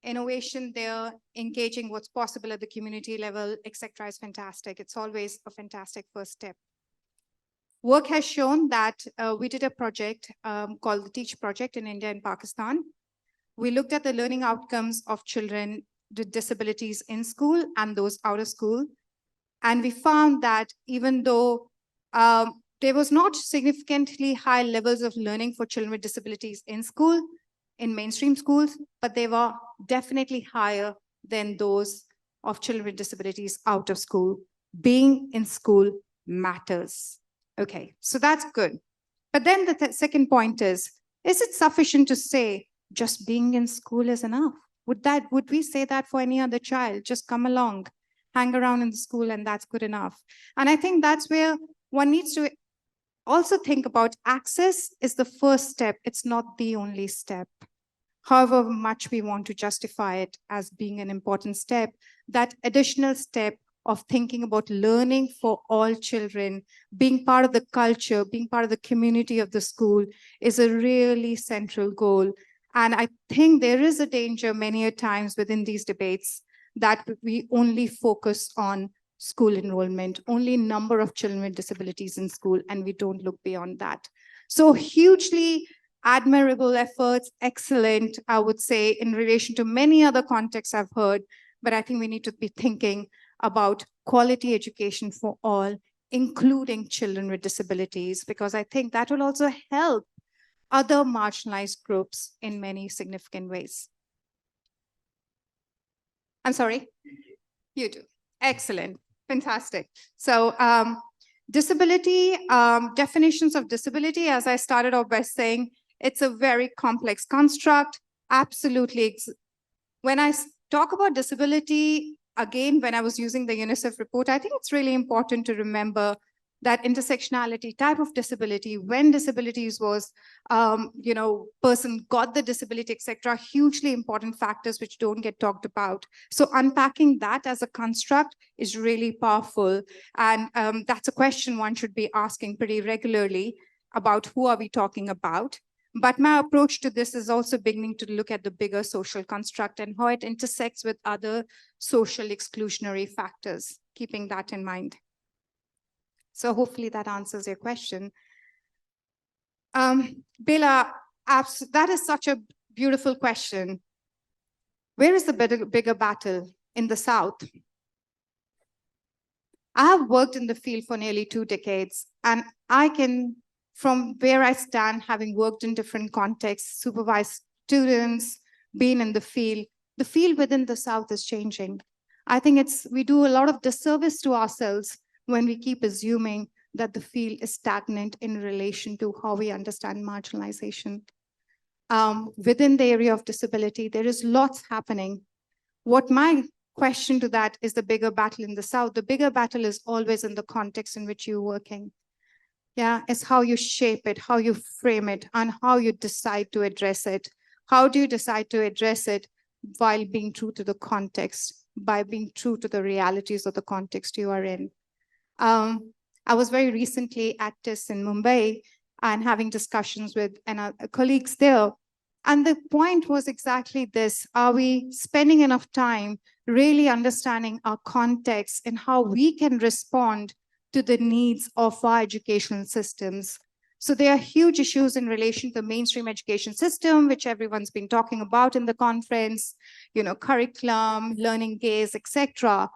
innovation there, engaging what's possible at the community level, etc., is fantastic. It's always a fantastic first step. Work has shown that we did a project called the Teach Project in India and Pakistan. We looked at the learning outcomes of children with disabilities in school and those out of school. And we found that even though there was not significantly high levels of learning for children with disabilities in school, in mainstream schools, but they were definitely higher than those of children with disabilities out of school. Being in school matters. Okay, so that's good. But then the second point is it sufficient to say just being in school is enough? Would we say that for any other child? Just come along, hang around in the school, and that's good enough. And I think that's where one needs to also think about access is the first step. It's not the only step. However much we want to justify it as being an important step, that additional step of thinking about learning for all children, being part of the culture, being part of the community of the school is a really central goal. And I think there is a danger many a times within these debates that we only focus on school enrollment, only number of children with disabilities in school, and we don't look beyond that. So hugely admirable efforts, excellent, I would say, in relation to many other contexts I've heard, but I think we need to be thinking about quality education for all, including children with disabilities, because I think that will also help other marginalized groups in many significant ways. I'm sorry? You do. Excellent. Fantastic. So disability, definitions of disability, as I started off by saying, it's a very complex construct. Absolutely. When I talk about disability, again, when I was using the UNICEF report, I think it's really important to remember that intersectionality, type of disability, when disabilities was, person got the disability, etc., hugely important factors which don't get talked about. So unpacking that as a construct is really powerful. And that's a question one should be asking pretty regularly about who are we talking about. But my approach to this is also beginning to look at the bigger social construct and how it intersects with other social exclusionary factors, keeping that in mind. So hopefully that answers your question. Bela, that is such a beautiful question. Where is the bigger battle? In the South? I have worked in the field for nearly 2 decades, and I can, from where I stand, having worked in different contexts, supervised students, been in the field within the South is changing. I think we do a lot of disservice to ourselves when we keep assuming that the field is stagnant in relation to how we understand marginalization. Within the area of disability, there is lots happening. What my question to that is the bigger battle in the South. The bigger battle is always in the context in which you're working. Yeah, it's how you shape it, how you frame it, and how you decide to address it. How do you decide to address it while being true to the context, by being true to the realities of the context you are in? I was very recently at TIS in Mumbai and having discussions with colleagues there. And the point was exactly this. Are we spending enough time really understanding our context and how we can respond to the needs of our educational systems? So there are huge issues in relation to the mainstream education system, which everyone's been talking about in the conference, curriculum, learning gaze, etc.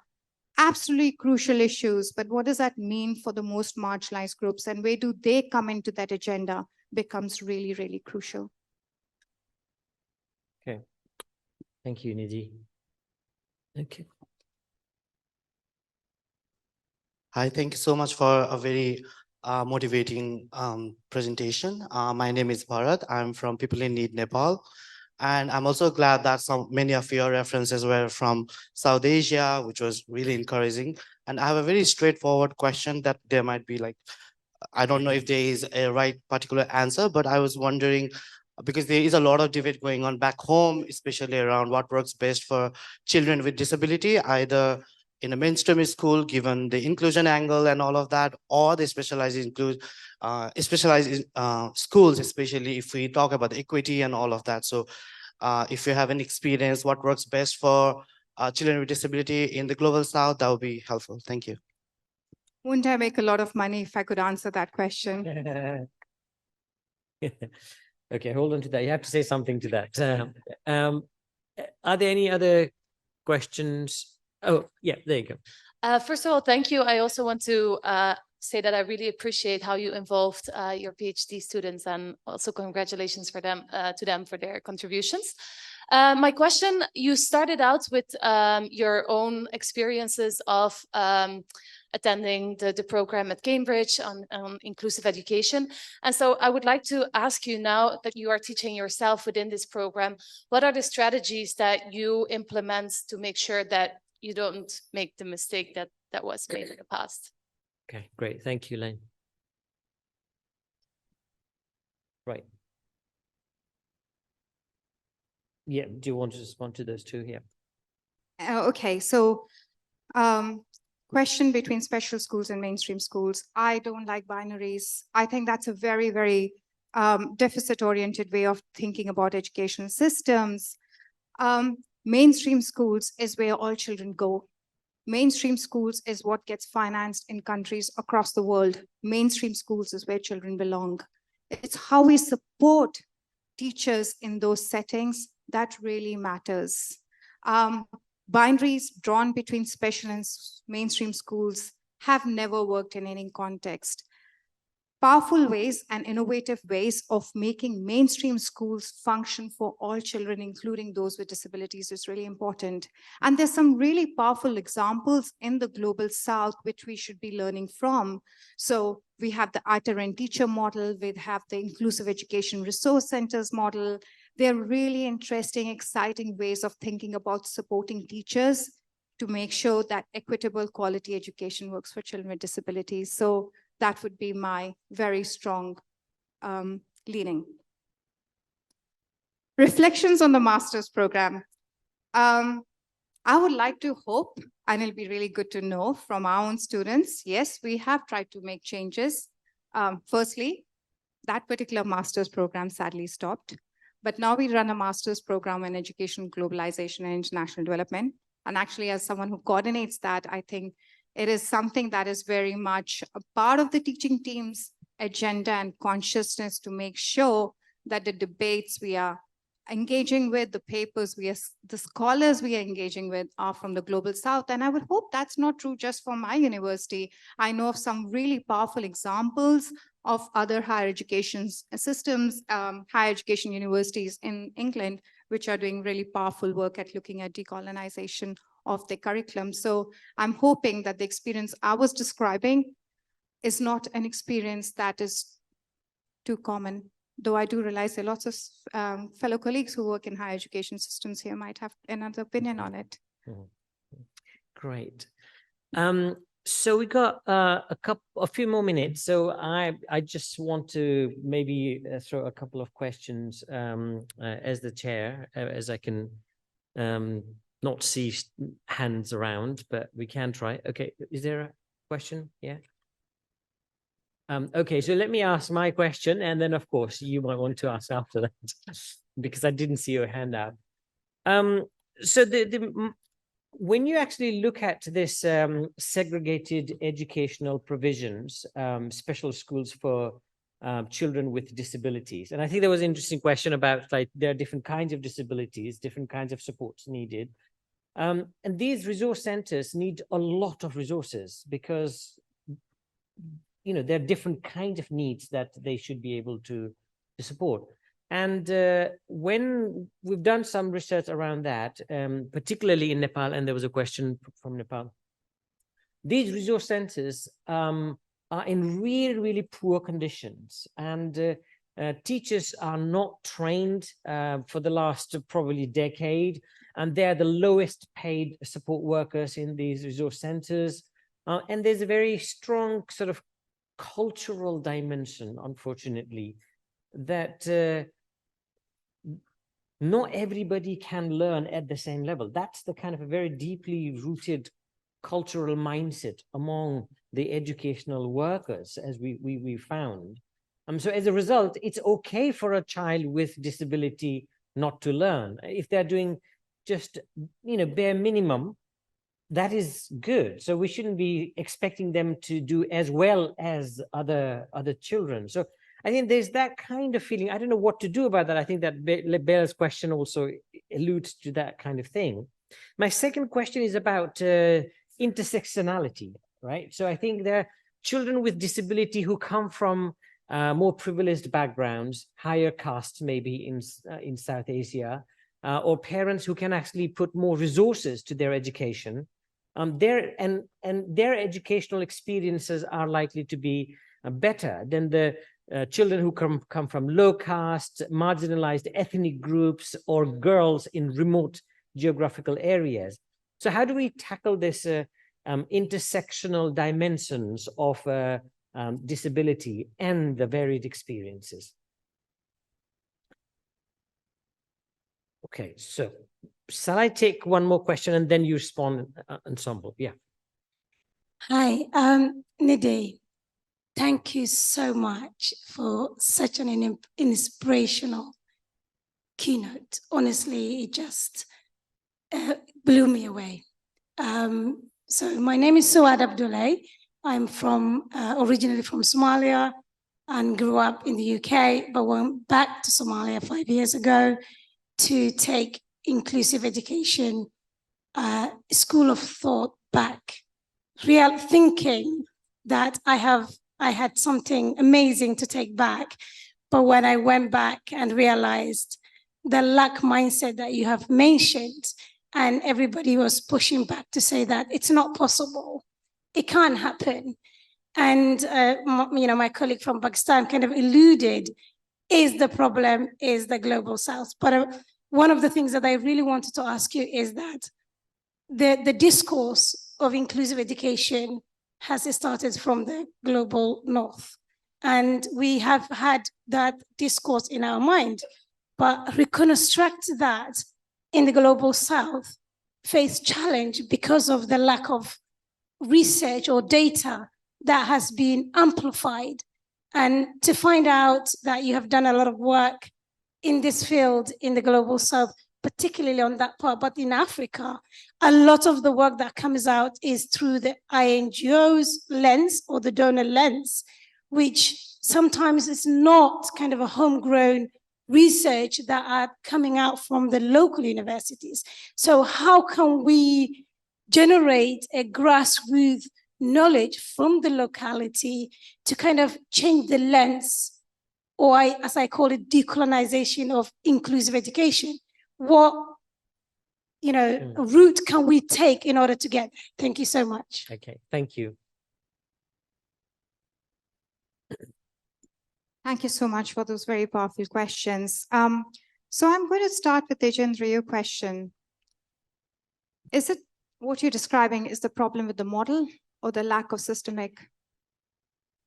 Absolutely crucial issues, but what does that mean for the most marginalized groups, and where do they come into that agenda becomes really, really crucial. Okay. Thank you, Nidhi. Okay. Hi, thank you so much for a very motivating presentation. My name is Bharat. I'm from People in Need, Nepal. And I'm also glad that many of your references were from South Asia, which was really encouraging. And I have a very straightforward question that there might be I don't know if there is a right particular answer, but I was wondering, because there is a lot of debate going on back home, especially around what works best for children with disability, either in a mainstream school, given the inclusion angle and all of that, or the specialized schools, especially if we talk about equity and all of that. So if you have any experience, what works best for children with disability in the global South, that would be helpful. Thank you. Wouldn't I make a lot of money if I could answer that question? Okay, hold on to that. You have to say something to that. Are there any other questions? Oh, yeah, there you go. First of all, thank you. I also want to say that I really appreciate how you involved your PhD students, and also congratulations to them for their contributions. My question, you started out with your own experiences of attending the program at Cambridge on inclusive education. And so I would like to ask you, now that you are teaching yourself within this program, what are the strategies that you implement to make sure that you don't make the mistake that was made in the past? Okay, great. Thank you, Lane. Right. Yeah, do you want to respond to those two here? Okay, so question between special schools and mainstream schools. I don't like binaries. I think that's a very, very deficit-oriented way of thinking about educational systems. Mainstream schools is where all children go. Mainstream schools is what gets financed in countries across the world. Mainstream schools is where children belong. It's how we support teachers in those settings that really matters. Binaries drawn between special and mainstream schools have never worked in any context. Powerful ways and innovative ways of making mainstream schools function for all children, including those with disabilities, is really important. And there's some really powerful examples in the Global South, which we should be learning from. So we have the itinerant teacher model, we have the inclusive education resource centers model. They're really interesting, exciting ways of thinking about supporting teachers to make sure that equitable quality education works for children with disabilities. So that would be my very strong leaning. Reflections on the master's program. I would like to hope, and it'll be really good to know from our own students, yes, we have tried to make changes. Firstly, that particular master's program sadly stopped, but now we run a master's program in education, globalization, and international development. And actually, as someone who coordinates that, I think it is something that is very much a part of the teaching team's agenda and consciousness to make sure that the debates we are engaging with, the papers the scholars we are engaging with are from the Global South. And I would hope that's not true just for my university. I know of some really powerful examples of other higher education systems, higher education universities in England, which are doing really powerful work at looking at decolonization of the curriculum. So I'm hoping that the experience I was describing is not an experience that is too common, though I do realize there are lots of fellow colleagues who work in higher education systems here might have another opinion on it. Great. So we got a few more minutes. So I just want to maybe throw a couple of questions as the chair, as I can not see hands around, but we can try. Okay, is there a question? Yeah. Okay, so let me ask my question, and then of course you might want to ask after that, because I didn't see your hand out. So when you actually look at this segregated educational provisions, special schools for children with disabilities, and I think there was an interesting question about like there are different kinds of disabilities, different kinds of supports needed, and these resource centers need a lot of resources because there are different kinds of needs that they should be able to support. And when we've done some research around that, particularly in Nepal, and there was a question from Nepal, these resource centers are in really, really poor conditions, and teachers are not trained for the last probably decade, and they're the lowest paid support workers in these resource centers. And there's a very strong sort of cultural dimension, unfortunately, that not everybody can learn at the same level. That's the kind of a very deeply rooted cultural mindset among the educational workers, as we found. So as a result, it's okay for a child with disability not to learn. If they're doing just, bare minimum, that is good. So we shouldn't be expecting them to do as well as other children. So I think there's that kind of feeling. I don't know what to do about that. I think that Bella's question also alludes to that kind of thing. My second question is about intersectionality, right? So I think there are children with disability who come from more privileged backgrounds, higher castes maybe in South Asia, or parents who can actually put more resources to their education. Their educational experiences are likely to be better than the children who come from low caste, marginalized ethnic groups, or girls in remote geographical areas. So how do we tackle this intersectional dimensions of disability and the varied experiences? Okay, so shall I take one more question and then you respond, ensemble? Yeah. Hi, Nidhi. Thank you so much for such an inspirational keynote. Honestly, it just blew me away. So my name is Suad Abdullah. I'm originally from Somalia and grew up in the UK, but went back to Somalia 5 years ago to take inclusive education, school of thought back. Real thinking that I had something amazing to take back. But when I went back and realized the lack mindset that you have mentioned, and everybody was pushing back to say that it's not possible, it can't happen. And my colleague from Pakistan kind of alluded, is the problem is the global south. But one of the things that I really wanted to ask you is that the discourse of inclusive education has started from the global north. And we have had that discourse in our mind, but reconstruct that in the global south face challenge because of the lack of research or data that has been amplified. And to find out that you have done a lot of work in this field in the global south, particularly on that part, but in Africa, a lot of the work that comes out is through the INGO's lens or the donor lens, which sometimes is not kind of a homegrown research that are coming out from the local universities. So how can we generate a grassroots knowledge from the locality to kind of change the lens, or as I call it, decolonization of inclusive education? What route can we take in order to get there? Thank you so much. Okay, thank you. Thank you so much for those very powerful questions. So I'm going to start with Tejendra, your question. Is it what you're describing is the problem with the model or the lack of systemic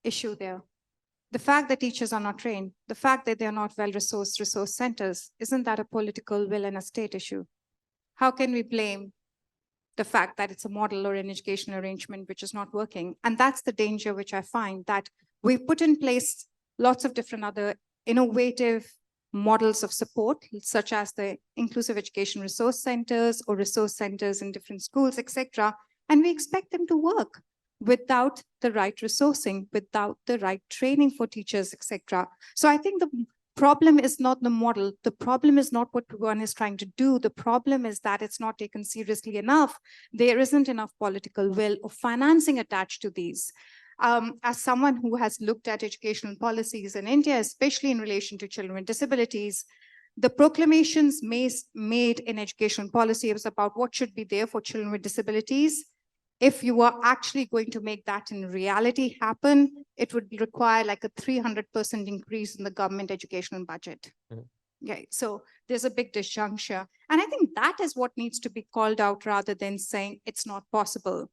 issue there? The fact that teachers are not trained, the fact that they're not well-resourced resource centers, isn't that a political will and a state issue? How can we blame the fact that it's a model or an education arrangement which is not working? And that's the danger which I find, that we put in place lots of different other innovative models of support, such as the inclusive education resource centers or resource centers in different schools, etc. And we expect them to work without the right resourcing, without the right training for teachers, etc. So I think the problem is not the model. The problem is not what one is trying to do. The problem is that it's not taken seriously enough. There isn't enough political will or financing attached to these. As someone who has looked at educational policies in India, especially in relation to children with disabilities, the proclamations made in educational policy was about what should be there for children with disabilities. If you are actually going to make that in reality happen, it would require like a 300% increase in the government educational budget. Okay, so there's a big disjuncture. And I think that is what needs to be called out rather than saying it's not possible.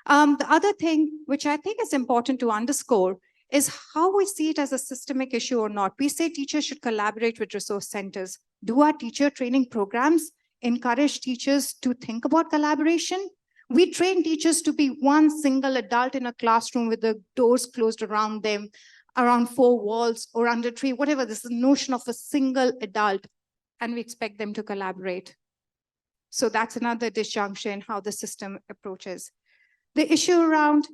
The other thing, which I think is important to underscore, is how we see it as a systemic issue or not. We say teachers should collaborate with resource centers. Do our teacher training programs encourage teachers to think about collaboration? We train teachers to be one single adult in a classroom with the doors closed around them, around 4 walls or under a tree, whatever. This is the notion of a single adult, and we expect them to collaborate. So that's another disjunction in how the system approaches. The issue around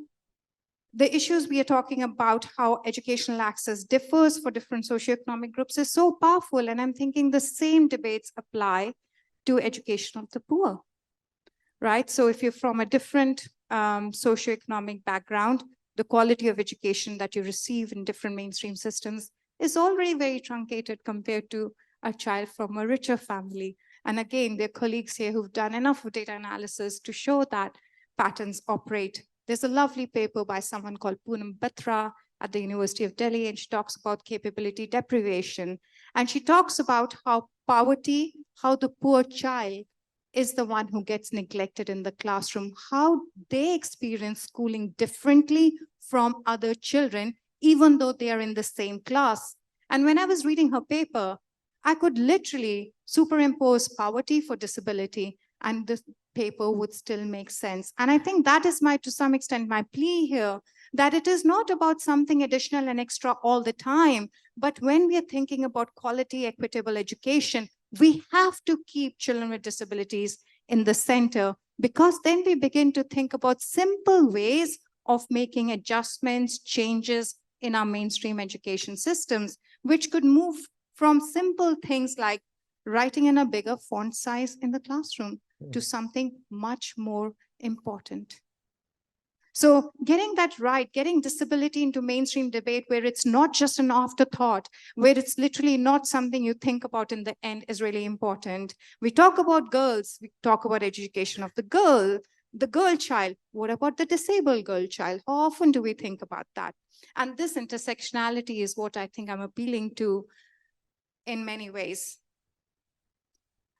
the issues we are talking about, how educational access differs for different socioeconomic groups, is so powerful. And I'm thinking the same debates apply to education of the poor, right? So if you're from a different socioeconomic background, the quality of education that you receive in different mainstream systems is already very truncated compared to a child from a richer family. And again, there are colleagues here who've done enough data analysis to show that patterns operate. There's a lovely paper by someone called Poonam Batra at the University of Delhi, and she talks about capability deprivation. And she talks about how poverty, how the poor child is the one who gets neglected in the classroom, how they experience schooling differently from other children, even though they are in the same class. And when I was reading her paper, I could literally superimpose poverty for disability and the paper would still make sense. And I think that is to some extent, my plea here, that it is not about something additional and extra all the time, but when we are thinking about quality, equitable education, we have to keep children with disabilities in the center, because then we begin to think about simple ways of making adjustments, changes in our mainstream education systems, which could move from simple things like writing in a bigger font size in the classroom to something much more important. So getting that right, getting disability into mainstream debate where it's not just an afterthought, where it's literally not something you think about in the end, is really important. We talk about girls, we talk about education of the girl child. What about the disabled girl child? How often do we think about that? And this intersectionality is what I think I'm appealing to in many ways.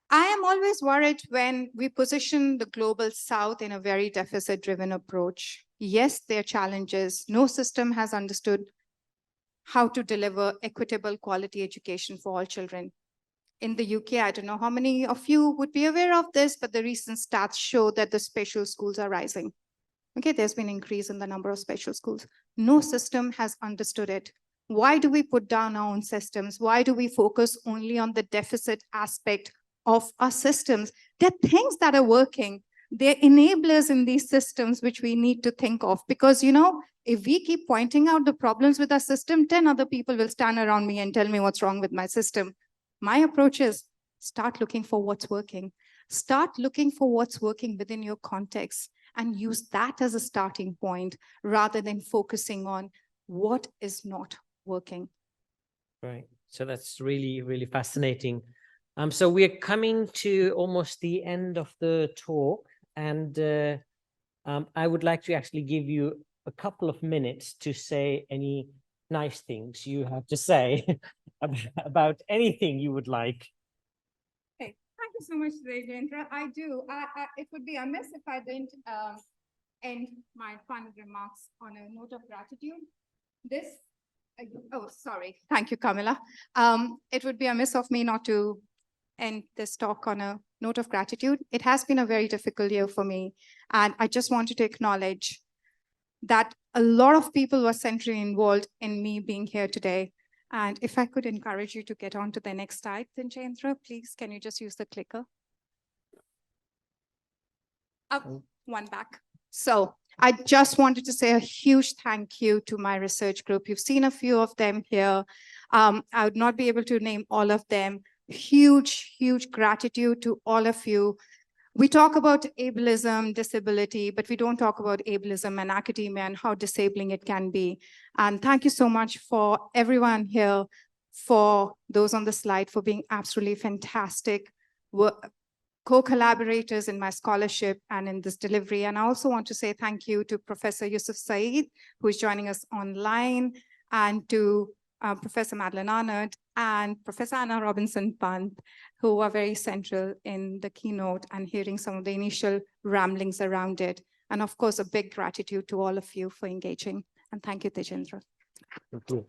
I am always worried when we position the global South in a very deficit-driven approach. Yes, there are challenges. No system has understood how to deliver equitable quality education for all children. In the UK, I don't know how many of you would be aware of this, but the recent stats show that the special schools are rising. Okay, there's been an increase in the number of special schools. No system has understood it. Why do we put down our own systems? Why do we focus only on the deficit aspect of our systems? There are things that are working. They're enablers in these systems which we need to think of, because, you know, if we keep pointing out the problems with our system, 10 other people will stand around me and tell me what's wrong with my system. My approach is start looking for what's working. Start looking for what's working within your context and use that as a starting point rather than focusing on what is not working. Right. So that's really, really fascinating. So we're coming to almost the end of the talk, and I would like to actually give you a couple of minutes to say any nice things you have to say about anything you would like. Okay, thank you so much, Rajendra. I do. It would be amiss if I didn't end my final remarks on a note of gratitude. Sorry. Thank you, Kamila. It would be amiss of me not to end this talk on a note of gratitude. It has been a very difficult year for me. And I just wanted to acknowledge that a lot of people were centrally involved in me being here today. And if I could encourage you to get on to the next slide, then Chandra, please, can you just use the clicker? Up, one back. So I just wanted to say a huge thank you to my research group. You've seen a few of them here. I would not be able to name all of them. Huge, huge gratitude to all of you. We talk about ableism, disability, but we don't talk about ableism and academia and how disabling it can be. And thank you so much for everyone here, for those on the slide, for being absolutely fantastic co-collaborators in my scholarship and in this delivery. And I also want to say thank you to Professor Yusuf Saeed, who is joining us online, and to Professor Madeline Arnott and Professor Anna Robinson-Pant, who are very central in the keynote and hearing some of the initial ramblings around it. And of course, a big gratitude to all of you for engaging. And thank you, Tejendra. Thank you.